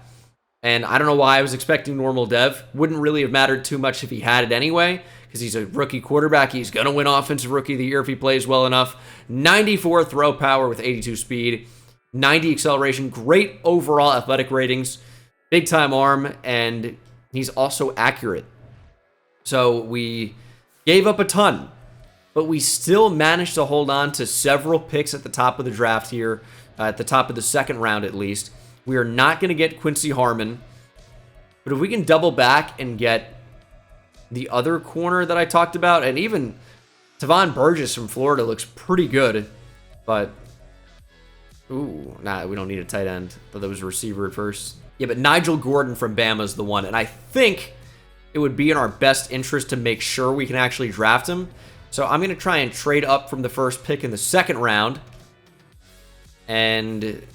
[SPEAKER 1] and I don't know why I was expecting normal dev. Wouldn't really have mattered too much if he had it anyway, because he's a rookie quarterback. He's going to win Offensive Rookie of the Year if he plays well enough. 94 throw power with 82 speed, 90 acceleration, great overall athletic ratings, big time arm, and he's also accurate. So we gave up a ton, but we still managed to hold on to several picks at the top of the draft here, at the top of the second round at least. We are not going to get Quincy Harmon, but if we can double back and get the other corner that I talked about, and even Tavon Burgess from Florida looks pretty good, but ooh, nah, we don't need a tight end. Thought that was a receiver at first. Yeah, but Nigel Gordon from Bama is the one, and I think it would be in our best interest to make sure we can actually draft him. So I'm going to try and trade up from the first pick in the second round. And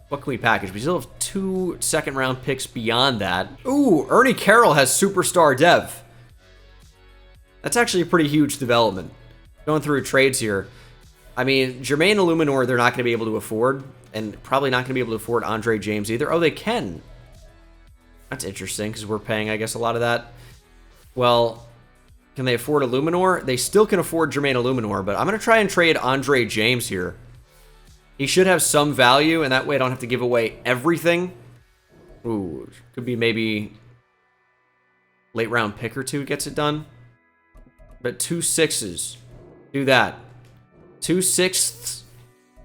[SPEAKER 1] what can we package? We still have 2 second-round picks beyond that. Ooh, Ernie Carroll has superstar dev. That's actually a pretty huge development. Going through trades here. I mean, Jermaine Illuminor, they're not going to be able to afford, and probably not going to be able to afford Andre James either. Oh, they can. That's interesting, because we're paying, I guess, a lot of that. Well, can they afford Illuminor? They still can afford Jermaine Illuminor, but I'm going to try and trade Andre James here. He should have some value, and that way I don't have to give away everything. Ooh, could be maybe late round pick or 2 gets it done. But 2 6s. Do that. 2 6ths.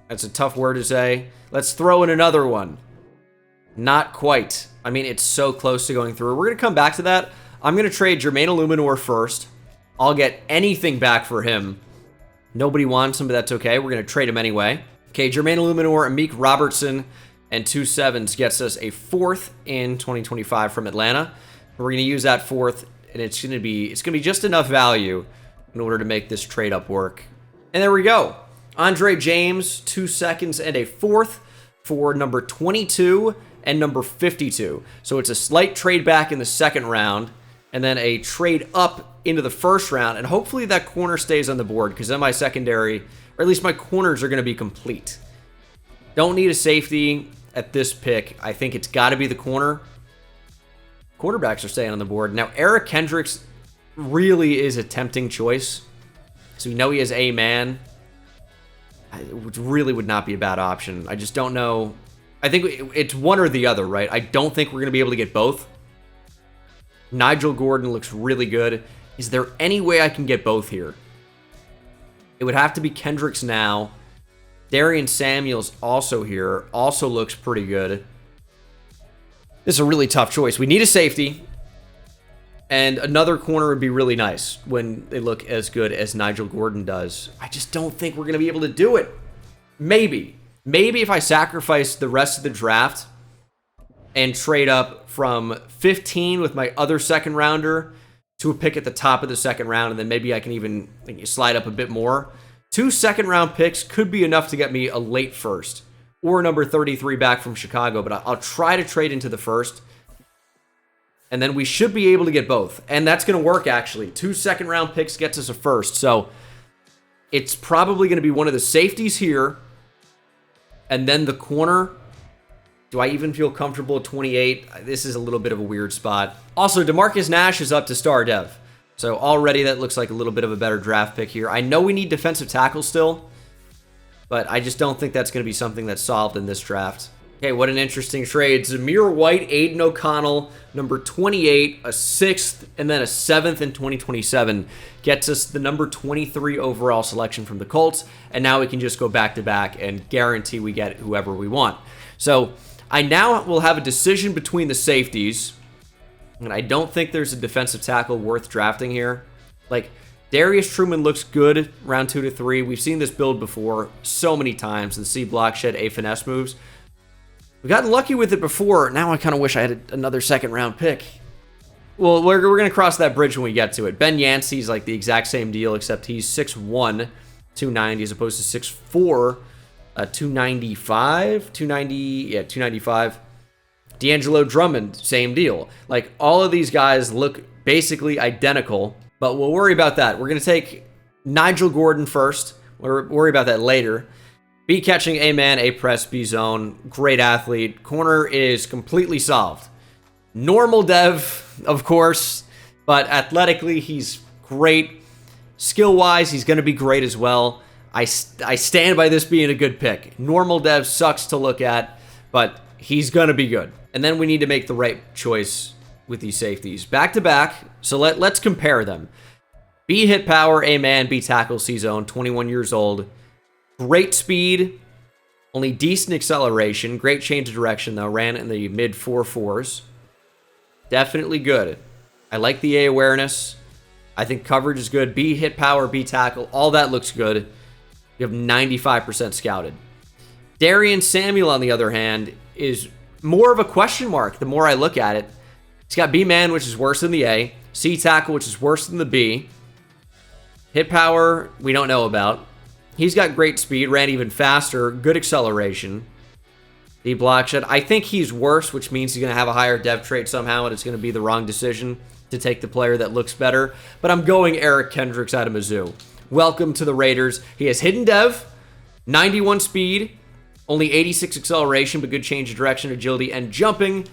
[SPEAKER 1] That's a tough word to say. Let's throw in another one. Not quite. I mean, it's so close to going through. We're going to come back to that. I'm going to trade Jermaine Illuminor first. I'll get anything back for him. Nobody wants him, but that's okay. We're going to trade him anyway. Okay, Jermaine Illuminor, Amik Robertson, and 2 7s gets us a 4th in 2025 from Atlanta. We're going to use that 4th, and it's going to be just enough value in order to make this trade up work. And there we go. Andre James, 2 seconds and a 4th for number 22 and number 52. So it's a slight trade back in the second round, and then a trade up into the first round, and hopefully that corner stays on the board, because then my secondary, or at least my corners, are going to be complete. Don't need a safety at this pick. I think it's got to be the corner. Quarterbacks are staying on the board. Now, Eric Kendricks really is a tempting choice. So we know he has A-man. Which really would not be a bad option. I just don't know. I think it's one or the other, right? I don't think we're going to be able to get both. Nigel Gordon looks really good. Is there any way I can get both here? It would have to be Kendricks now. Darian Samuels also here. Also looks pretty good. This is a really tough choice. We need a safety. And another corner would be really nice when they look as good as Nigel Gordon does. I just don't think we're going to be able to do it. Maybe. Maybe if I sacrifice the rest of the draft and trade up from 15 with my other second rounder to a pick at the top of the second round, and then maybe I can even slide up a bit more. 2 second-round picks could be enough to get me a late first or number 33 back from Chicago, but I'll try to trade into the first. And then we should be able to get both. And that's going to work, actually. 2 second-round picks gets us a first. So it's probably going to be one of the safeties here. And then the corner. Do I even feel comfortable at 28? This is a little bit of a weird spot. Also, DeMarcus Nash is up to star dev. So already that looks like a little bit of a better draft pick here. I know we need defensive tackle still, but I just don't think that's going to be something that's solved in this draft. Okay, what an interesting trade. Zamir White, Aiden O'Connell, number 28, a 6th, and then a 7th in 2027 gets us the number 23 overall selection from the Colts, and now we can just go back-to-back and guarantee we get whoever we want. So I now will have a decision between the safeties, and I don't think there's a defensive tackle worth drafting here. Like, Darius Truman looks good round 2 to 3. We've seen this build before so many times, the C block shed A finesse moves. We've gotten lucky with it before. Now I kind of wish I had another second-round pick. Well, we're going to cross that bridge when we get to it. Ben Yancey's like the exact same deal, except he's 6'1", 290, as opposed to 6'4", 295, 295. D'Angelo Drummond, same deal. Like, all of these guys look basically identical, but we'll worry about that. We're going to take Nigel Gordon first. We'll worry about that later. B catching, A man, A press, B zone. Great athlete. Corner is completely solved. Normal dev, of course, but athletically, he's great. Skill-wise, he's going to be great as well. I stand by this being a good pick. Normal dev sucks to look at, but he's going to be good. And then we need to make the right choice with these safeties. Back-to-back, so let's compare them. B hit power, A man, B tackle, C zone, 21 years old. Great speed, only decent acceleration. Great change of direction, though. Ran in the mid 4.4s. Definitely good. I like the A awareness. I think coverage is good. B hit power, B tackle. All that looks good. You have 95% scouted. Darian Samuel, on the other hand, is more of a question mark the more I look at it. He's got B man, which is worse than the A. C tackle, which is worse than the B. Hit power, we don't know about. He's got great speed, ran even faster, good acceleration. The block shed, I think he's worse, which means he's going to have a higher dev trait somehow, and it's going to be the wrong decision to take the player that looks better. But I'm going Eric Kendricks out of Mizzou. Welcome to the Raiders. He has hidden dev, 91 speed, only 86 acceleration, but good change of direction, agility, and jumping.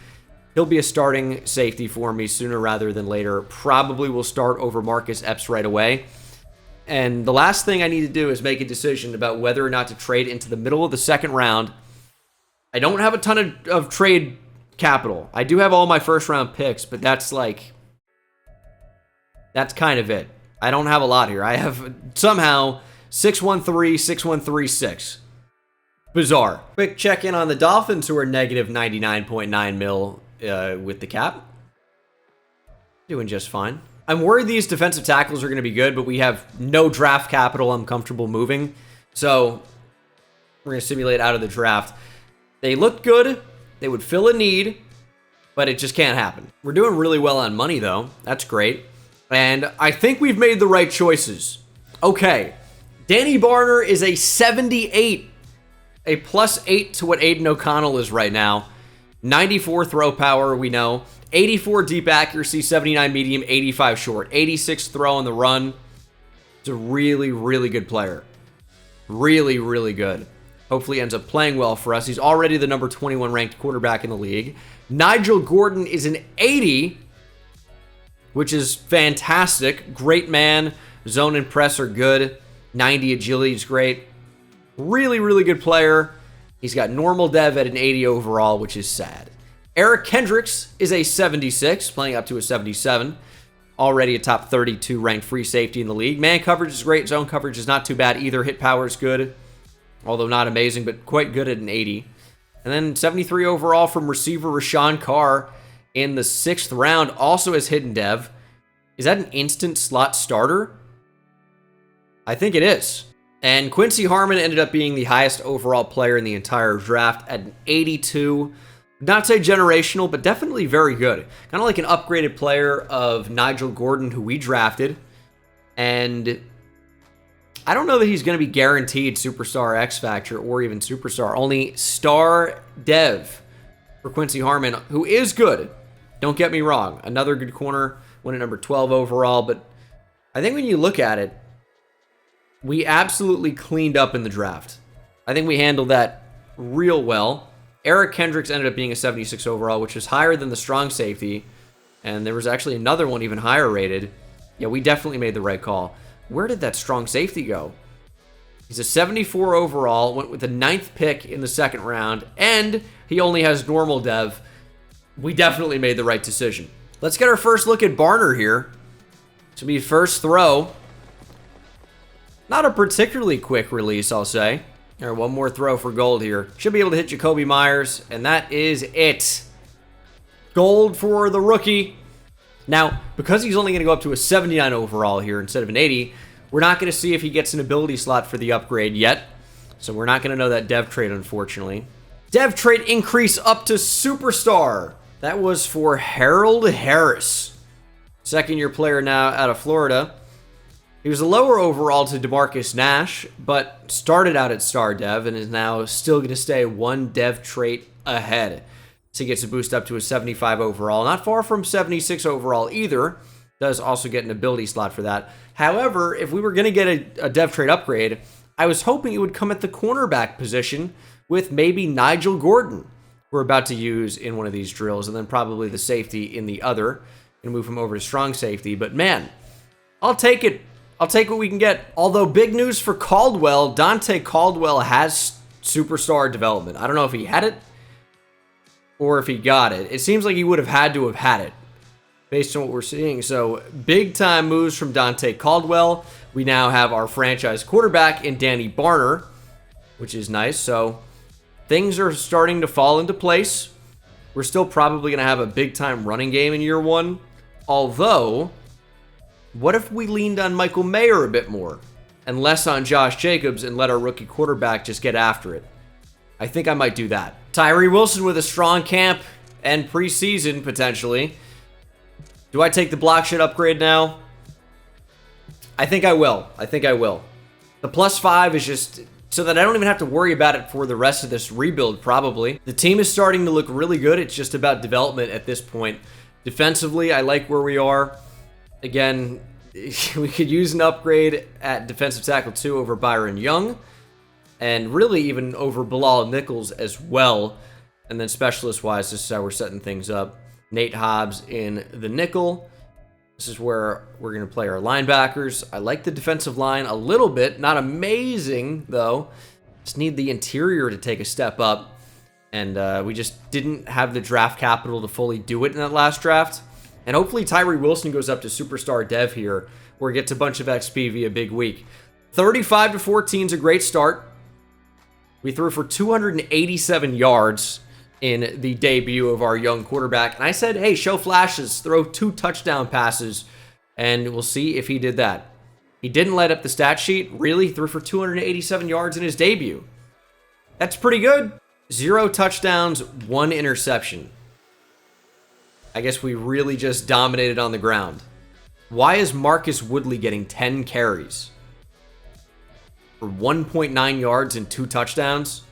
[SPEAKER 1] He'll be a starting safety for me sooner rather than later. Probably will start over Marcus Epps right away. And the last thing I need to do is make a decision about whether or not to trade into the middle of the second round. I don't have a ton of trade capital. I do have all my first round picks, but that's kind of it. I don't have a lot here. I have somehow 613, 6136. Bizarre. Quick check-in on the Dolphins, who are negative 99.9 mil with the cap. Doing just fine. I'm worried these defensive tackles are going to be good, but we have no draft capital I'm comfortable moving. So we're going to simulate out of the draft. They look good. They would fill a need, but it just can't happen. We're doing really well on money, though. That's great. And I think we've made the right choices. Okay. Danny Barner is a 78. A +8 to what Aiden O'Connell is right now. 94 throw power, we know. 84 deep accuracy, 79 medium, 85 short. 86 throw on the run. He's a really, really good player. Really, really good. Hopefully ends up playing well for us. He's already the number 21 ranked quarterback in the league. Nigel Gordon is an 80, which is fantastic. Great man. Zone and press are good. 90 agility is great. Really, really good player. He's got normal dev at an 80 overall, which is sad. Eric Kendricks is a 76, playing up to a 77. Already a top 32 ranked free safety in the league. Man coverage is great. Zone coverage is not too bad either. Hit power is good, although not amazing, but quite good at an 80. And then 73 overall from receiver Rashawn Carr in the 6th round, also as hidden dev. Is that an instant slot starter? I think it is. And Quincy Harmon ended up being the highest overall player in the entire draft at an 82. Not say generational, but definitely very good. Kind of like an upgraded player of Nigel Gordon, who we drafted. And I don't know that he's going to be guaranteed Superstar X Factor or even Superstar. Only Star Dev for Quincy Harmon, who is good. Don't get me wrong. Another good corner, went at number 12 overall. But I think when you look at it, we absolutely cleaned up in the draft. I think we handled that real well. Eric Kendricks ended up being a 76 overall, which is higher than the strong safety. And there was actually another one even higher rated. Yeah, we definitely made the right call. Where did that strong safety go? He's a 74 overall, went with the 9th pick in the 2nd round, and he only has normal dev. We definitely made the right decision. Let's get our first look at Barner here. This will be first throw. Not a particularly quick release, I'll say. All right, one more throw for gold here. Should be able to hit Jacoby Myers, and that is it. Gold for the rookie. Now, because he's only going to go up to a 79 overall here instead of an 80, we're not going to see if he gets an ability slot for the upgrade yet. So we're not going to know that dev trait, unfortunately. Dev trait increase up to Superstar. That was for Harold Harris. 2nd-year player now out of Florida. He was a lower overall to DeMarcus Nash, but started out at Star Dev and is now still going to stay one dev trait ahead. So he gets a boost up to a 75 overall. Not far from 76 overall either. Does also get an ability slot for that. However, if we were going to get a dev trait upgrade, I was hoping it would come at the cornerback position with maybe Nigel Gordon, we're about to use in one of these drills, and then probably the safety in the other, and move him over to strong safety. But man, I'll take it. I'll take what we can get. Although big news for Caldwell, Dante Caldwell has superstar development. I don't know if he had it or if he got it. It seems like he would have had to have had it based on what we're seeing. So big time moves from Dante Caldwell. We now have our franchise quarterback in Danny Barner, which is nice. So things are starting to fall into place. We're still probably going to have a big time running game in year 1. Although, what if we leaned on Michael Mayer a bit more and less on Josh Jacobs and let our rookie quarterback just get after it? I think I might do that. Tyree Wilson with a strong camp and preseason, potentially. Do I take the block shit upgrade now? I think I will. I think I will. The +5 is just so that I don't even have to worry about it for the rest of this rebuild, probably. The team is starting to look really good. It's just about development at this point. Defensively, I like where we are. Again, we could use an upgrade at defensive tackle 2 over Byron Young, and really even over Bilal Nichols as well. And then specialist-wise, this is how we're setting things up. Nate Hobbs in the nickel. This is where we're going to play our linebackers. I like the defensive line a little bit. Not amazing, though. Just need the interior to take a step up. And we just didn't have the draft capital to fully do it in that last draft. And hopefully Tyree Wilson goes up to Superstar Dev here, where he gets a bunch of XP via big week. 35-14 is a great start. We threw for 287 yards in the debut of our young quarterback. And I said, hey, show flashes, throw 2 touchdown passes, and we'll see if he did that. He didn't light up the stat sheet. Really, threw for 287 yards in his debut. That's pretty good. 0 touchdowns, 1 interception. I guess we really just dominated on the ground. Why is Marcus Woodley getting 10 carries for 1.9 yards and 2 touchdowns?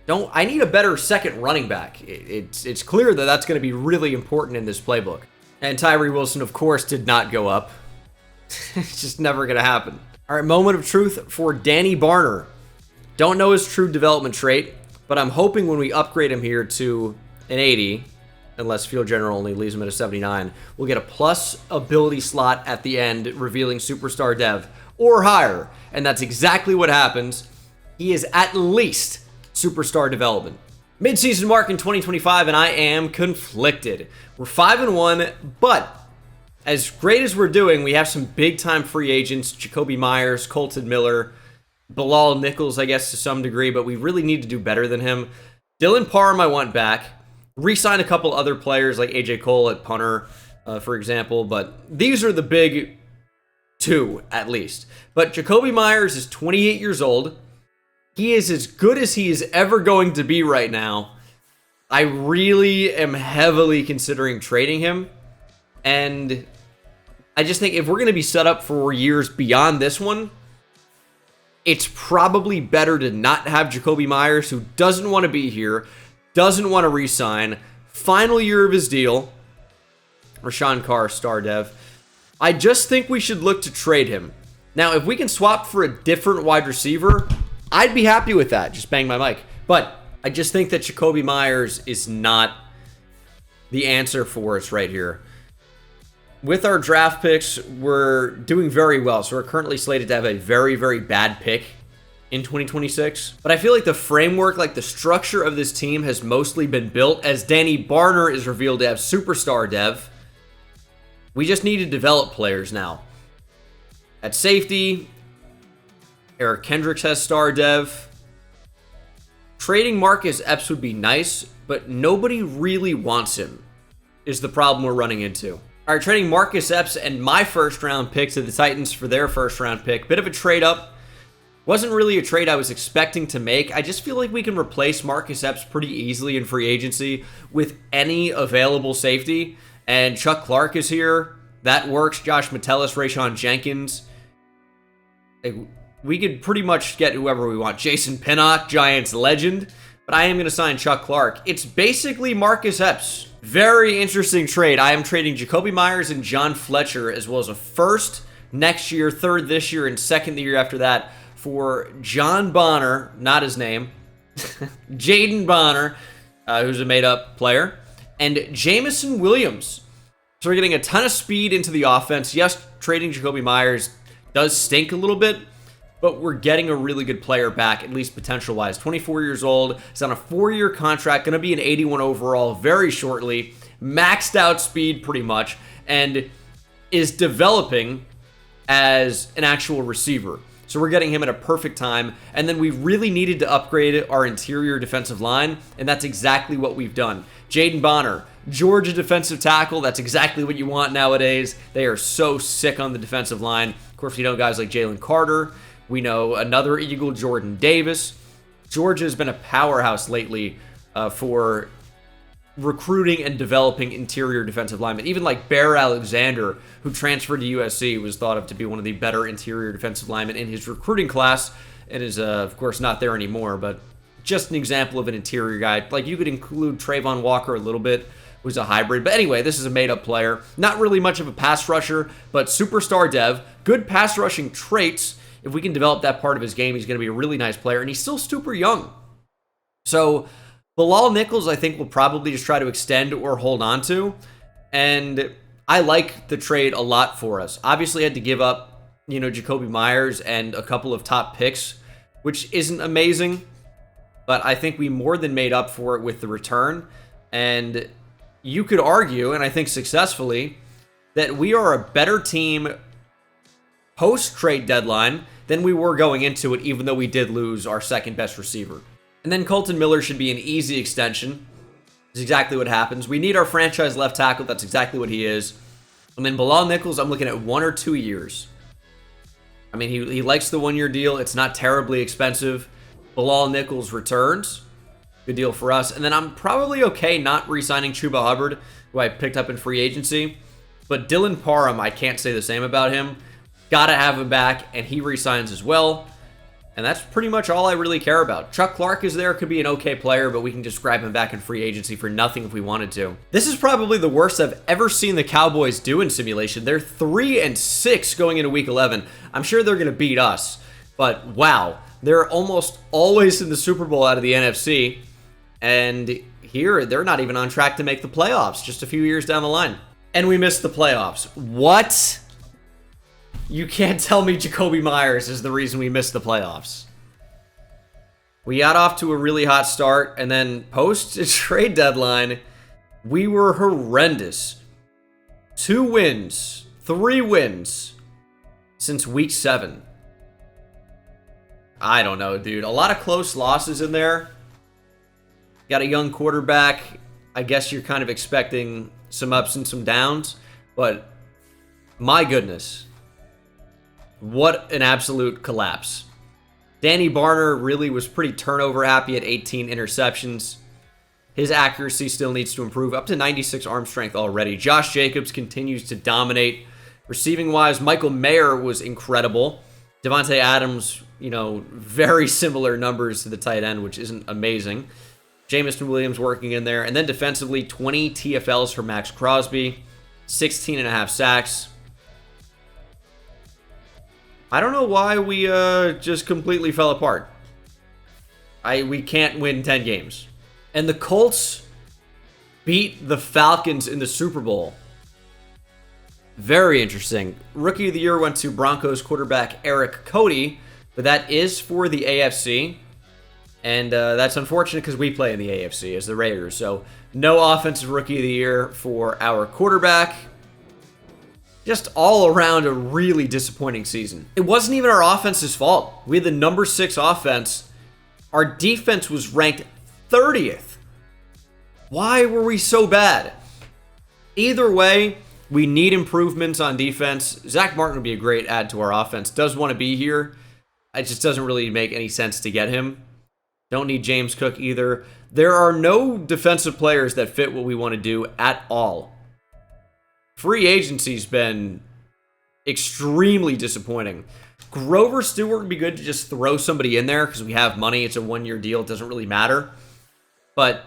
[SPEAKER 1] I need a better second running back. It's clear that that's going to be really important in this playbook. And Tyree Wilson, of course, did not go up. It's just never going to happen. All right, moment of truth for Danny Barner. Don't know his true development trait, but I'm hoping when we upgrade him here to an 80, unless Field General only leaves him at a 79, we'll get a plus ability slot at the end, revealing Superstar Dev or higher. And that's exactly what happens. He is at least Superstar Development. Mid-season mark in 2025, and I am conflicted. We're 5-1, but as great as we're doing, we have some big-time free agents, Jacoby Myers, Colton Miller, Bilal Nichols, I guess, to some degree, but we really need to do better than him. Dylan Parham, I want back. Re-sign a couple other players like AJ Cole at punter, for example, but these are the big two, at least. But Jacoby Myers is 28 years old. He is as good as he is ever going to be right now. I really am heavily considering trading him. And I just think if we're going to be set up for years beyond this one, it's probably better to not have Jacoby Myers, who doesn't want to be here, doesn't want to re-sign. Final year of his deal. Rashawn Carr, star dev. I just think we should look to trade him. Now, if we can swap for a different wide receiver, I'd be happy with that. Just bang my mic. But I just think that Jacoby Myers is not the answer for us right here. With our draft picks, we're doing very well. So we're currently slated to have a very, very bad pick in 2026. But I feel like the framework, like the structure of this team has mostly been built as Danny Barner is revealed to have superstar dev. We just need to develop players now. At safety, Eric Kendricks has star dev. Trading Marcus Epps would be nice, but nobody really wants him, is the problem we're running into. All right, trading Marcus Epps and my first round pick to the Titans for their first round pick. Bit of a trade up. Wasn't really a trade I was expecting to make. I just feel like we can replace Marcus Epps pretty easily in free agency with any available safety. And Chuck Clark is here. That works. Josh Metellus, Rayshon Jenkins. We could pretty much get whoever we want. Jason Pinnock, Giants legend. But I am going to sign Chuck Clark. It's basically Marcus Epps. Very interesting trade. I am trading Jacoby Myers and John Fletcher, as well as a first next year, third this year, and second the year after that, for John Bonner, not his name, Jaden Bonner, who's a made-up player, and Jamison Williams. So we're getting a ton of speed into the offense. Yes, trading Jacoby Myers does stink a little bit, but we're getting a really good player back, at least potential-wise. 24 years old, he's on a 4-year contract, going to be an 81 overall very shortly, maxed out speed pretty much, and is developing as an actual receiver. So we're getting him at a perfect time, and then we really needed to upgrade our interior defensive line, and that's exactly what we've done. Jaden Bonner, Georgia defensive tackle, that's exactly what you want nowadays. They are so sick on the defensive line. Of course, we know guys like Jalen Carter. We know another Eagle, Jordan Davis. Georgia has been a powerhouse lately for recruiting and developing interior defensive linemen. Even like Bear Alexander, who transferred to USC, was thought of to be one of the better interior defensive linemen in his recruiting class, and is, of course, not there anymore, but just an example of an interior guy. Like, you could include Trayvon Walker a little bit, who's a hybrid. But anyway, this is a made-up player. Not really much of a pass rusher, but superstar dev. Good pass rushing traits. If we can develop that part of his game, he's going to be a really nice player, and he's still super young. So Bilal Nichols, I think, will probably just try to extend or hold on to, and I like the trade a lot for us. Obviously, I had to give up, Jacoby Myers and a couple of top picks, which isn't amazing, but I think we more than made up for it with the return, and you could argue, and I think successfully, that we are a better team post-trade deadline than we were going into it, even though we did lose our second best receiver. And then Colton Miller should be an easy extension. That's exactly what happens. We need our franchise left tackle. That's exactly what he is. And then Bilal Nichols, I'm looking at 1 or 2 years. I mean, he likes the 1-year deal. It's not terribly expensive. Bilal Nichols returns. Good deal for us. And then I'm probably okay not re-signing Chuba Hubbard, who I picked up in free agency. But Dylan Parham, I can't say the same about him. Gotta have him back, and he re-signs as well. And that's pretty much all I really care about. Chuck Clark is there, could be an okay player, but we can just grab him back in free agency for nothing if we wanted to. This is probably the worst I've ever seen the Cowboys do in simulation. They're 3-6 going into week 11. I'm sure they're going to beat us, but wow. They're almost always in the Super Bowl out of the NFC, and here they're not even on track to make the playoffs just a few years down the line. And we missed the playoffs. What? You can't tell me Jacoby Myers is the reason we missed the playoffs. We got off to a really hot start, and then post-trade deadline, we were horrendous. 2 wins, 3 wins since week 7. I don't know, dude. A lot of close losses in there. Got a young quarterback. I guess you're kind of expecting some ups and some downs, but my goodness. What an absolute collapse. Danny Barner really was pretty turnover happy at 18 interceptions. His accuracy still needs to improve, up to 96 arm strength already. Josh Jacobs continues to dominate. Receiving-wise, Michael Mayer was incredible. Devontae Adams, very similar numbers to the tight end, which isn't amazing. Jamison Williams working in there. And then defensively, 20 TFLs for Max Crosby, 16.5 sacks. I don't know why we just completely fell apart. We can't win 10 games. And the Colts beat the Falcons in the Super Bowl. Very interesting. Rookie of the Year went to Broncos quarterback Eric Cody, but that is for the AFC. And that's unfortunate because we play in the AFC as the Raiders. So no offensive Rookie of the Year for our quarterback. Just all around a really disappointing season. It wasn't even our offense's fault. We had the number 6 offense. Our defense was ranked 30th. Why were we so bad? Either way, we need improvements on defense. Zach Martin would be a great add to our offense. Does want to be here. It just doesn't really make any sense to get him. Don't need James Cook either. There are no defensive players that fit what we want to do at all. Free agency's been extremely disappointing. Grover Stewart would be good to just throw somebody in there because we have money. It's a 1-year deal. It doesn't really matter. But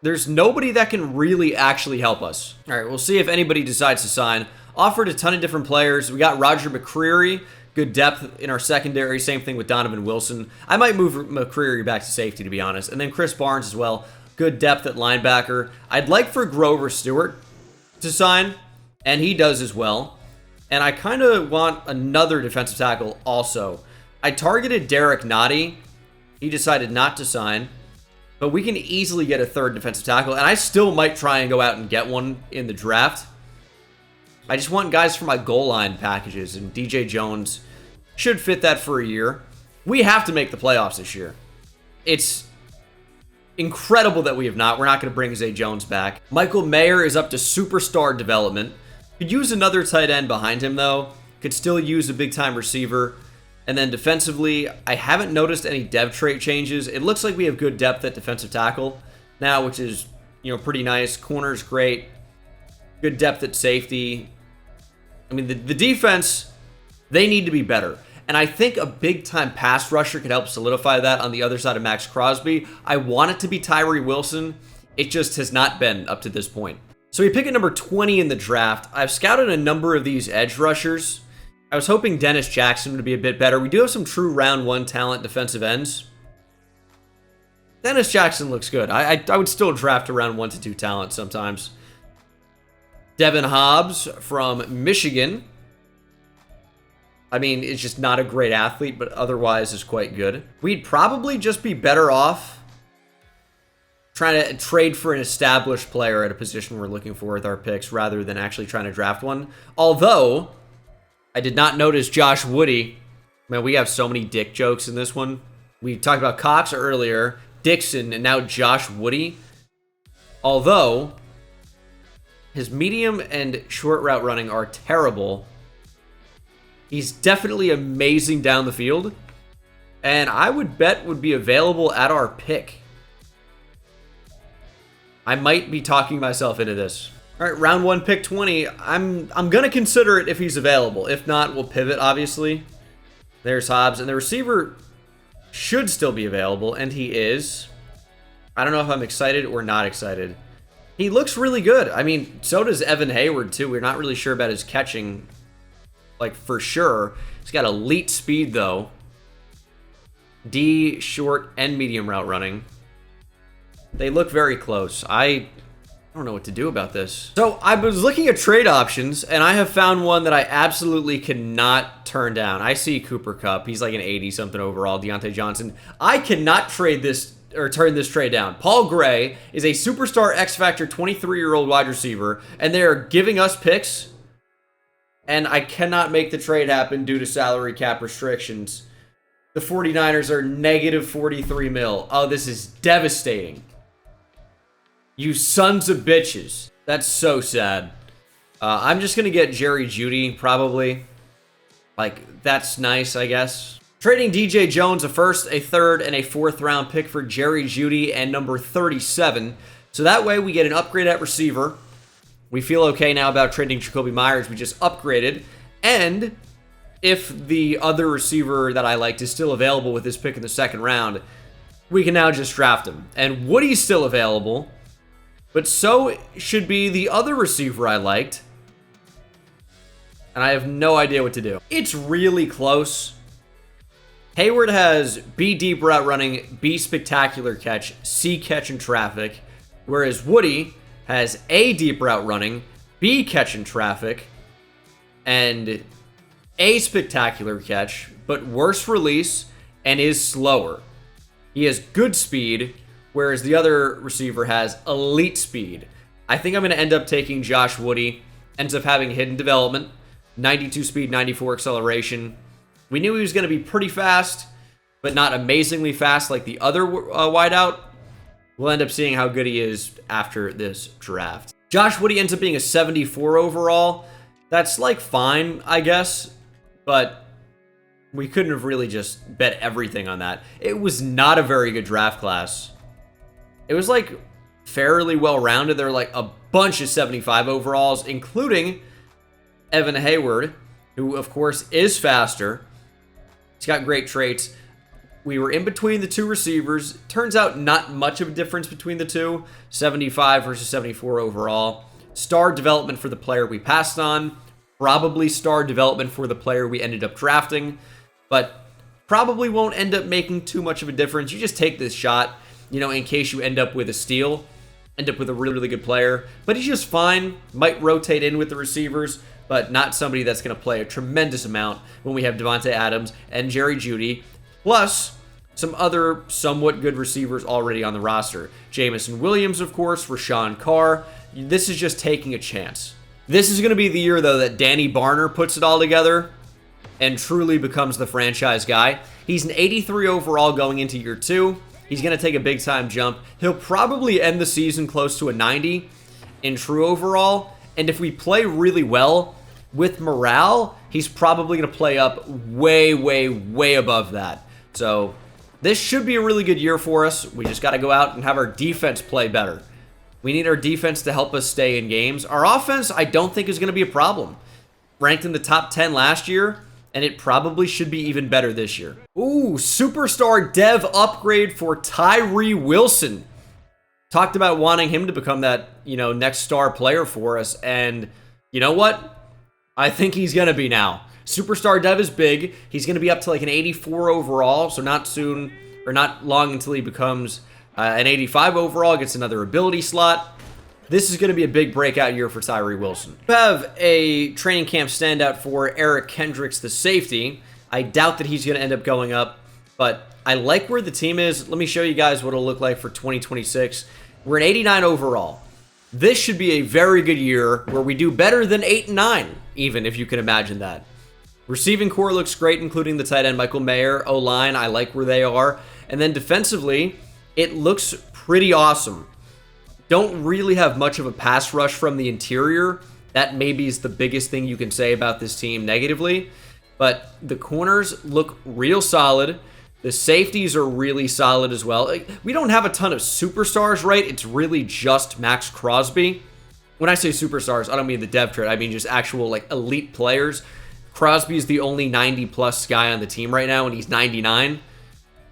[SPEAKER 1] there's nobody that can really actually help us. All right, we'll see if anybody decides to sign. Offered a ton of different players. We got Roger McCreary. Good depth in our secondary. Same thing with Donovan Wilson. I might move McCreary back to safety, to be honest. And then Chris Barnes as well. Good depth at linebacker. I'd like for Grover Stewart to sign. And he does as well. And I kind of want another defensive tackle also. I targeted Derek Nottie. He decided not to sign. But we can easily get a third defensive tackle. And I still might try and go out and get one in the draft. I just want guys for my goal line packages. And DJ Jones should fit that for a year. We have to make the playoffs this year. It's incredible that we have not. We're not going to bring Zay Jones back. Michael Mayer is up to superstar development. Could use another tight end behind him, though. Could still use a big-time receiver. And then defensively, I haven't noticed any dev trait changes. It looks like we have good depth at defensive tackle now, which is, pretty nice. Corner's great. Good depth at safety. I mean, the defense, they need to be better. And I think a big-time pass rusher could help solidify that on the other side of Max Crosby. I want it to be Tyree Wilson. It just has not been up to this point. So we pick at number 20 in the draft. I've scouted a number of these edge rushers. I was hoping Dennis Jackson would be a bit better. We do have some true round 1 talent defensive ends. Dennis Jackson looks good. I would still draft a round 1 to 2 talent sometimes. Devin Hobbs from Michigan. I mean, it's just not a great athlete, but otherwise is quite good. We'd probably just be better off trying to trade for an established player at a position we're looking for with our picks rather than actually trying to draft one. Although, I did not notice Josh Woody. Man, we have so many dick jokes in this one. We talked about Cox earlier, Dixon, and now Josh Woody. Although, his medium and short route running are terrible. He's definitely amazing down the field. And I would bet would be available at our pick. I might be talking myself into this. All right, round 1, pick 20. I'm going to consider it if he's available. If not, we'll pivot, obviously. There's Hobbs. And the receiver should still be available, and he is. I don't know if I'm excited or not excited. He looks really good. I mean, so does Evan Hayward, too. We're not really sure about his catching, for sure. He's got elite speed, though. D, short, and medium route running. They look very close. I I don't know what to do about this. So I was looking at trade options, and I have found one that I absolutely cannot turn down. I see Cooper Kupp. He's like an 80-something overall. Deontay Johnson. I cannot trade this or turn this trade down. Paul Gray is a superstar X-Factor 23-year-old wide receiver, and they are giving us picks, and I cannot make the trade happen due to salary cap restrictions. The 49ers are negative 43 mil. Oh, this is devastating. You sons of bitches. That's so sad. I'm just going to get Jerry Jeudy, probably. Like, that's nice, I guess. Trading DJ Jones, a first, a third, and a fourth round pick for Jerry Jeudy and number 37. So that way we get an upgrade at receiver. We feel okay now about trading Jacoby Myers. We just upgraded. And if the other receiver that I liked is still available with this pick in the second round, we can now just draft him. And Woody's still available. But so should be the other receiver I liked. And I have no idea what to do. It's really close. Hayward has B deep route running, B spectacular catch, C catch in traffic. Whereas Woody has A deep route running, B catch in traffic, and A spectacular catch, but worse release and is slower. He has good speed, whereas the other receiver has elite speed. I think I'm going to end up taking Josh Woody. Ends up having hidden development, 92 speed, 94 acceleration. We knew he was going to be pretty fast, but not amazingly fast like the other wideout. We'll end up seeing how good he is after this draft. Josh Woody ends up being a 74 overall. That's like fine, I guess, but we couldn't have really just bet everything on that. It was not a very good draft class. It was like fairly well-rounded. There were like a bunch of 75 overalls, including Evan Hayward, who of course is faster. He's got great traits. We were in between the two receivers. Turns out not much of a difference between the two. 75 versus 74 overall. Star development for the player we passed on. Probably star development for the player we ended up drafting. But probably won't end up making too much of a difference. You just take this shot, you know, in case you end up with a steal. End up with a really, really good player. But he's just fine. Might rotate in with the receivers, but not somebody that's going to play a tremendous amount when we have Devontae Adams and Jerry Jeudy, plus some other somewhat good receivers already on the roster. Jamison Williams, of course, Rashawn Carr. This is just taking a chance. This is going to be the year, though, that Danny Barner puts it all together and truly becomes the franchise guy. He's an 83 overall going into year 2. He's going to take a big-time jump. He'll probably end the season close to a 90 in true overall. And if we play really well with morale, he's probably going to play up way, way, way above that. So this should be a really good year for us. We just got to go out and have our defense play better. We need our defense to help us stay in games. Our offense, I don't think, is going to be a problem. Ranked in the top 10 last year, and it probably should be even better this year. Ooh, superstar dev upgrade for Tyree Wilson. Talked about wanting him to become that, you know, next star player for us, and you know what? I think he's going to be now. Superstar dev is big. He's going to be up to like an 84 overall, so not soon, or not long until he becomes an 85 overall, gets another ability slot. This is going to be a big breakout year for Tyree Wilson. We have a training camp standout for Eric Kendricks, the safety. I doubt that he's going to end up going up, but I like where the team is. Let me show you guys what it'll look like for 2026. We're an 89 overall. This should be a very good year where we do better than 8 and 9, even, if you can imagine that. Receiving core looks great, including the tight end Michael Mayer. O-line, I like where they are. And then defensively, it looks pretty awesome. Don't really have much of a pass rush from the interior. That maybe is the biggest thing you can say about this team negatively. But the corners look real solid. The safeties are really solid as well. Like, we don't have a ton of superstars, right? It's really just Max Crosby. When I say superstars, I don't mean the dev trade. I mean just actual like elite players. Crosby is the only 90-plus guy on the team right now, and he's 99.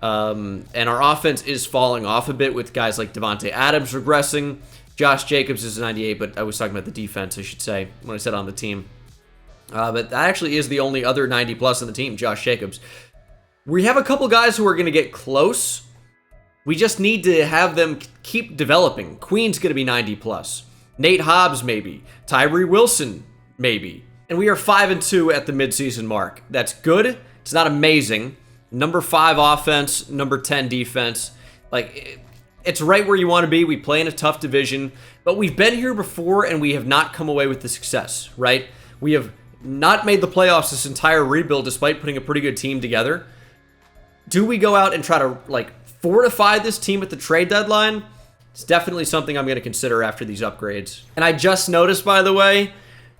[SPEAKER 1] And our offense is falling off a bit with guys like Devontae Adams regressing. Josh Jacobs is a 98, but I was talking about the defense, I should say, when I said on the team. But that actually is the only other 90-plus on the team, Josh Jacobs. We have a couple guys who are going to get close. We just need to have them keep developing. Queen's going to be 90-plus. Nate Hobbs, maybe. Tyree Wilson, maybe. And we are 5-2 at the midseason mark. That's good. It's not amazing. Number 5 offense, number 10 defense. Like, it's right where you want to be. We play in a tough division, but we've been here before and we have not come away with the success, right? We have not made the playoffs this entire rebuild despite putting a pretty good team together. Do we go out and try to, like, fortify this team at the trade deadline? It's definitely something I'm going to consider after these upgrades. And I just noticed, by the way,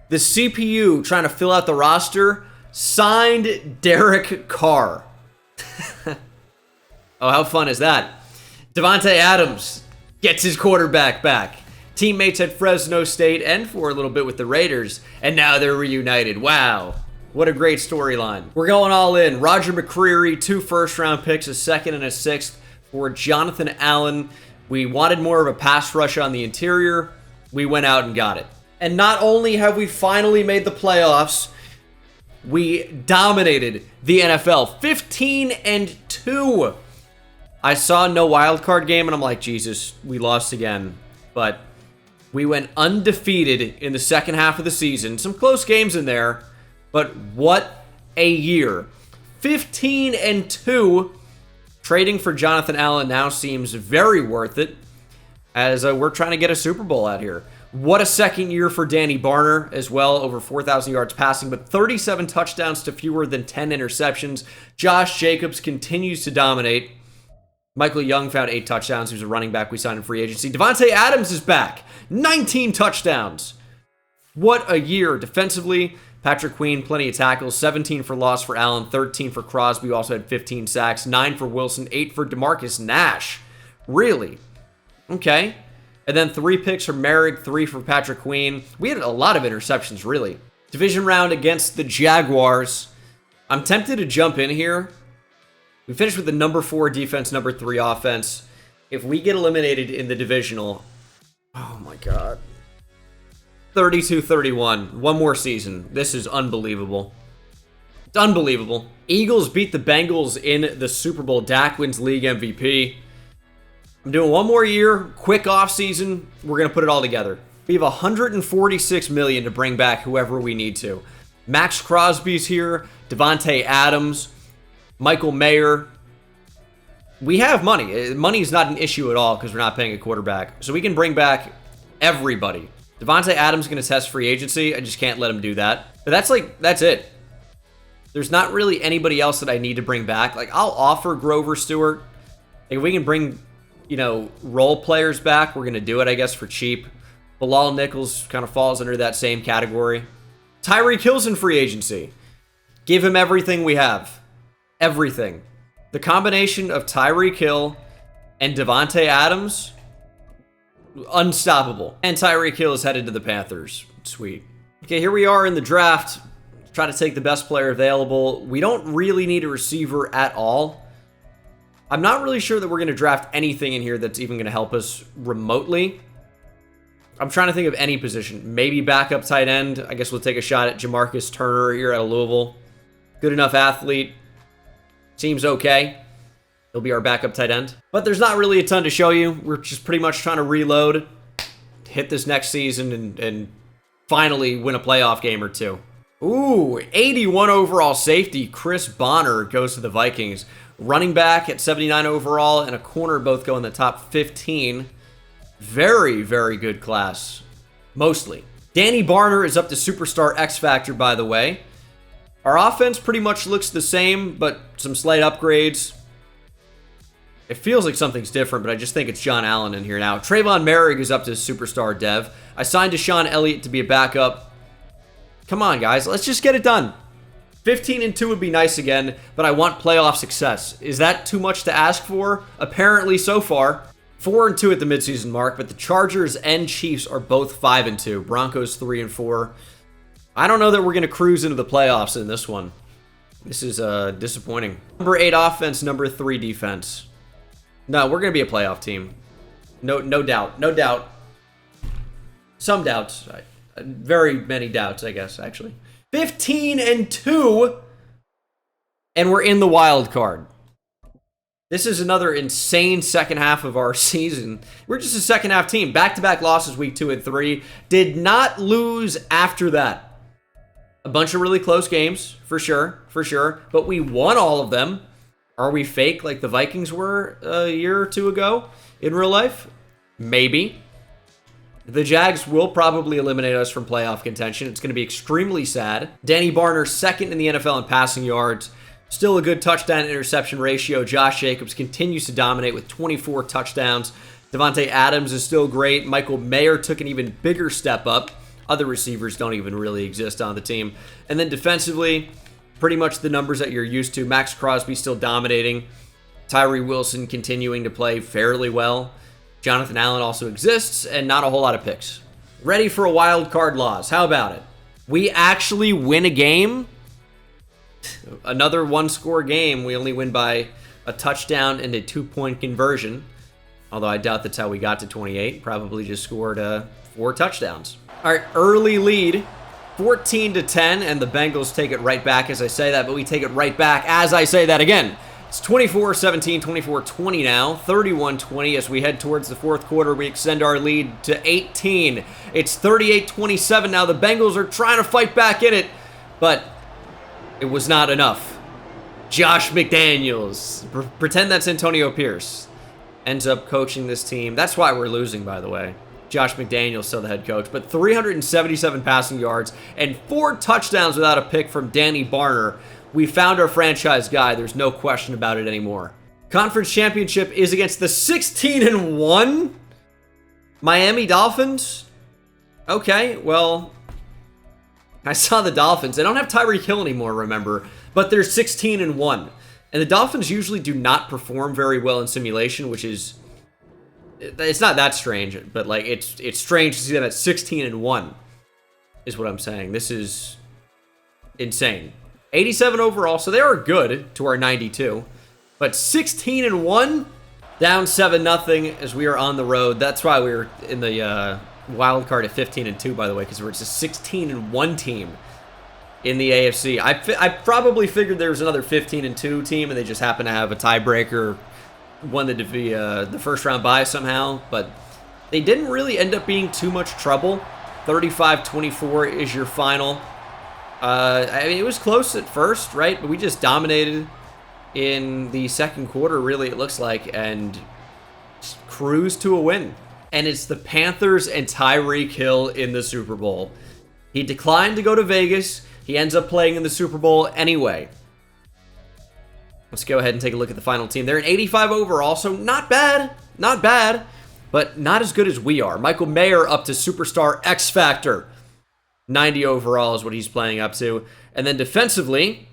[SPEAKER 1] the CPU trying to fill out the roster signed Derek Carr. Oh, how fun is that? Davante Adams gets his quarterback back. Teammates at Fresno State and for a little bit with the Raiders, and now they're reunited. Wow. What a great storyline. We're going all in. Roger McCreary, 2 first-round picks, a 2nd and a 6th for Jonathan Allen. We wanted more of a pass rush on the interior. We went out and got it. And not only have we finally made the playoffs, we dominated the NFL. 15-2. I saw no wildcard game, and I'm like, Jesus, we lost again. But we went undefeated in the second half of the season. Some close games in there, but what a year. 15-2. Trading for Jonathan Allen now seems very worth it, as we're trying to get a Super Bowl out here. What a second year for Danny Barner as well, over 4,000 yards passing, but 37 touchdowns to fewer than 10 interceptions. Josh Jacobs continues to dominate. Michael Young found 8 touchdowns. He was a running back we signed in free agency. Davante Adams is back. 19 touchdowns. What a year defensively. Patrick Queen, plenty of tackles. 17 for loss for Allen, 13 for Crosby. We also had 15 sacks, 9 for Wilson, 8 for DeMarcus Nash. Really? Okay. And then 3 picks for Merrick, 3 for Patrick Queen. We had a lot of interceptions, really. Division round against the Jaguars. I'm tempted to jump in here. We finished with the number 4 defense, number 3 offense. If we get eliminated in the divisional, oh my God. 32-31. One more season. This is unbelievable. It's unbelievable. Eagles beat the Bengals in the Super Bowl. Dak wins league MVP. I'm doing one more year. Quick off season. We're going to put it all together. We have $146 million to bring back whoever we need to. Max Crosby's here. Davante Adams. Michael Mayer. We have money. Money is not an issue at all because we're not paying a quarterback. So we can bring back everybody. Davante Adams is going to test free agency. I just can't let him do that. But that's it. There's not really anybody else that I need to bring back. Like, I'll offer Grover Stewart. Like, if we can bring, role players back, we're going to do it, I guess, for cheap. Bilal Nichols kind of falls under that same category. Tyreek Hill's in free agency. Give him everything we have. Everything. The combination of Tyreek Hill and Davante Adams, unstoppable. And Tyreek Hill is headed to the Panthers. Sweet. Okay, here we are in the draft. Try to take the best player available. We don't really need a receiver at all. I'm not really sure that we're going to draft anything in here that's even going to help us remotely. I'm trying to think of any position. Maybe backup tight end. I guess we'll take a shot at Jamarcus Turner here out of Louisville. Good enough athlete. Seems okay. He'll be our backup tight end. But there's not really a ton to show you. We're just pretty much trying to reload, hit this next season, and finally win a playoff game or two. Ooh, 81 overall safety. Chris Bonner goes to the Vikings. Running back at 79 overall and a corner both go in the top 15. Very, very good class. Mostly. Danny Barner is up to Superstar X Factor, by the way. Our offense pretty much looks the same, but some slight upgrades. It feels like something's different, but I just think it's John Allen in here now. Trayvon Merrick is up to Superstar Dev. I signed Deshaun Elliott to be a backup. Come on, guys. Let's just get it done. 15-2 would be nice again, but I want playoff success. Is that too much to ask for? Apparently so far. 4-2 at the midseason mark, but the Chargers and Chiefs are both 5-2. Broncos 3-4. I don't know that we're going to cruise into the playoffs in this one. This is disappointing. Number 8 offense, number 3 defense. No, we're going to be a playoff team. No doubt. No doubt. Some doubts. Very many doubts, I guess, actually. 15-2, and we're in the wild card. This is another insane second half of our season. We're just a second half team. Back-to-back losses week 2 and 3. Did not lose after that. A bunch of really close games, for sure. But we won all of them. Are we fake like the Vikings were a year or two ago in real life? Maybe. The Jags will probably eliminate us from playoff contention. It's going to be extremely sad. Danny Barner, second in the NFL in passing yards. Still a good touchdown-interception ratio. Josh Jacobs continues to dominate with 24 touchdowns. Devontae Adams is still great. Michael Mayer took an even bigger step up. Other receivers don't even really exist on the team. And then defensively, pretty much the numbers that you're used to. Max Crosby still dominating. Tyree Wilson continuing to play fairly well. Jonathan Allen also exists, and not a whole lot of picks. Ready for a wild card loss. How about it? We actually win a game. Another one-score game. We only win by a touchdown and a 2-point conversion. Although I doubt that's how we got to 28. Probably just scored 4 touchdowns. All right, early lead. 14-10, and the Bengals take it right back as I say that, but we take it right back as I say that again. It's 24-17, 24-20 now, 31-20 as we head towards the fourth quarter. We extend our lead to 18. It's 38-27 now. The Bengals are trying to fight back in it, but it was not enough. Josh McDaniels, pretend that's Antonio Pierce, ends up coaching this team. That's why we're losing, by the way. Josh McDaniels still the head coach, but 377 passing yards and 4 touchdowns without a pick from Danny Barner. We found our franchise guy. There's no question about it anymore. Conference championship is against the 16-1 Miami Dolphins. Okay, well, I saw the Dolphins. They don't have Tyreek Hill anymore, remember, but they're 16-1. And the Dolphins usually do not perform very well in simulation, which is, it's not that strange, but like it's strange to see them at 16-1 is what I'm saying. This is insane. 87 overall, so they are good to our 92. But 16-1, down 7-0 as we are on the road. That's why we were in the wild card at 15-2, by the way, because we're just a 16-1 team in the AFC. I probably figured there was another 15-2 team, and they just happened to have a tiebreaker, won the first round bye somehow. But they didn't really end up being too much trouble. 35-24 is your final. I mean, it was close at first, right? But we just dominated in the second quarter, really, it looks like, and cruised to a win. And it's the Panthers and Tyreek Hill in the Super Bowl. He declined to go to Vegas. He ends up playing in the Super Bowl anyway. Let's go ahead and take a look at the final team. They're an 85 overall, so not bad, but not as good as we are. Michael Mayer up to Superstar X Factor. 90 overall is what he's playing up to. And then defensively,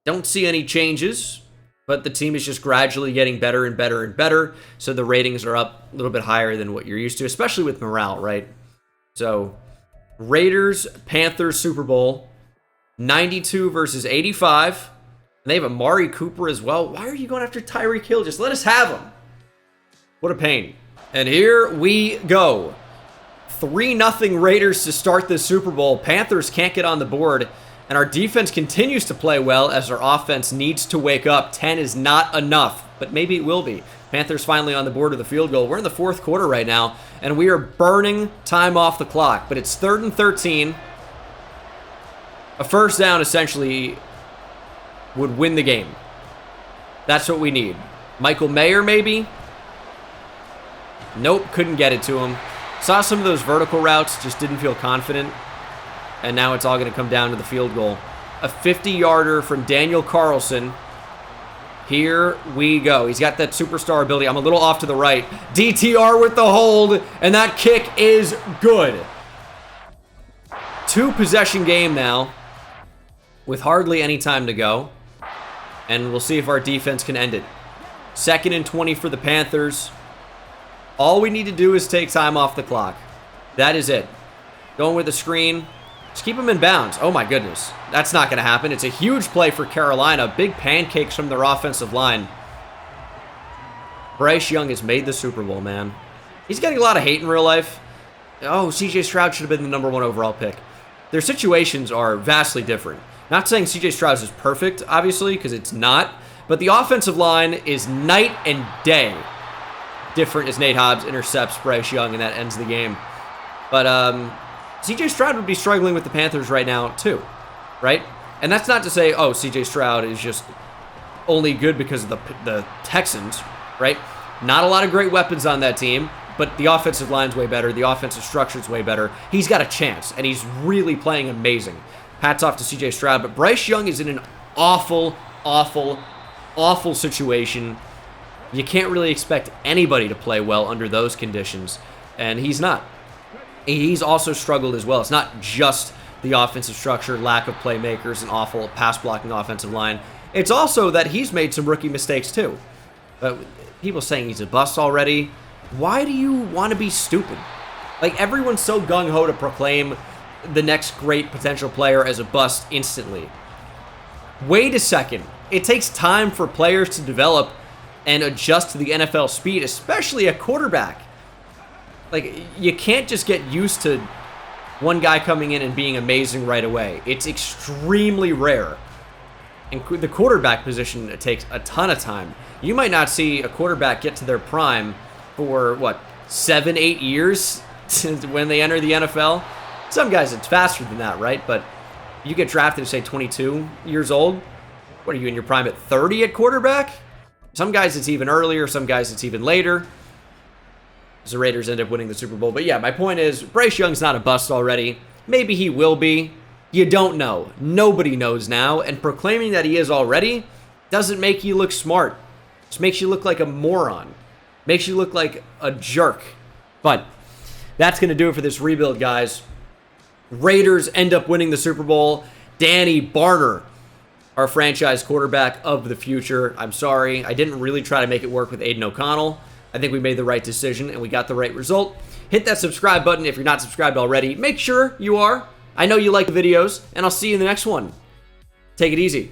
[SPEAKER 1] don't see any changes, but the team is just gradually getting better and better and better. So the ratings are up a little bit higher than what you're used to, especially with morale, right? So Raiders, Panthers, Super Bowl, 92 versus 85. And they have Amari Cooper as well. Why are you going after Tyreek Hill? Just let us have him. What a pain. And here we go. 3-0 Raiders to start this Super Bowl. Panthers can't get on the board, and our defense continues to play well as our offense needs to wake up. 10 is not enough, but maybe it will be. Panthers finally on the board with a field goal. We're in the fourth quarter right now, and we are burning time off the clock, but it's 3rd and 13. A first down essentially would win the game. That's what we need. Michael Mayer, maybe? Nope, couldn't get it to him. Saw some of those vertical routes, just didn't feel confident. And now it's all going to come down to the field goal. A 50-yarder from Daniel Carlson. Here we go. He's got that superstar ability. I'm a little off to the right. DTR with the hold, and that kick is good. 2-possession game now with hardly any time to go. And we'll see if our defense can end it. 2nd and 20 for the Panthers. All we need to do is take time off the clock. That is it. Going with the screen. Just keep them in bounds. Oh my goodness. That's not going to happen. It's a huge play for Carolina. Big pancakes from their offensive line. Bryce Young has made the Super Bowl, man. He's getting a lot of hate in real life. Oh, CJ Stroud should have been the number 1 overall pick. Their situations are vastly different. Not saying CJ Stroud is perfect, obviously, because it's not. But the offensive line is night and day different as Nate Hobbs intercepts Bryce Young, and that ends the game. But CJ Stroud would be struggling with the Panthers right now, too, right? And that's not to say, oh, CJ Stroud is just only good because of the Texans, right? Not a lot of great weapons on that team, but the offensive line's way better. The offensive structure's way better. He's got a chance, and he's really playing amazing. Hats off to CJ Stroud, but Bryce Young is in an awful, awful, awful situation. You can't really expect anybody to play well under those conditions, and he's not. He's also struggled as well. It's not just the offensive structure, lack of playmakers, and awful pass-blocking offensive line. It's also that he's made some rookie mistakes too. But people saying he's a bust already. Why do you want to be stupid? Like, everyone's so gung-ho to proclaim the next great potential player as a bust instantly. Wait a second. It takes time for players to develop and adjust to the NFL speed, especially a quarterback. Like, you can't just get used to one guy coming in and being amazing right away. It's extremely rare. And the quarterback position, it takes a ton of time. You might not see a quarterback get to their prime for, what, 7-8 years when they enter the NFL? Some guys, it's faster than that, right? But you get drafted at, say, 22 years old. What, are you in your prime at 30 at quarterback? Some guys, it's even earlier. Some guys, it's even later. The Raiders end up winning the Super Bowl. But yeah, my point is, Bryce Young's not a bust already. Maybe he will be. You don't know. Nobody knows now. And proclaiming that he is already doesn't make you look smart. It just makes you look like a moron. Makes you look like a jerk. But that's going to do it for this rebuild, guys. Raiders end up winning the Super Bowl. Danny Barner, our franchise quarterback of the future. I'm sorry. I didn't really try to make it work with Aiden O'Connell. I think we made the right decision and we got the right result. Hit that subscribe button if you're not subscribed already. Make sure you are. I know you like the videos, and I'll see you in the next one. Take it easy.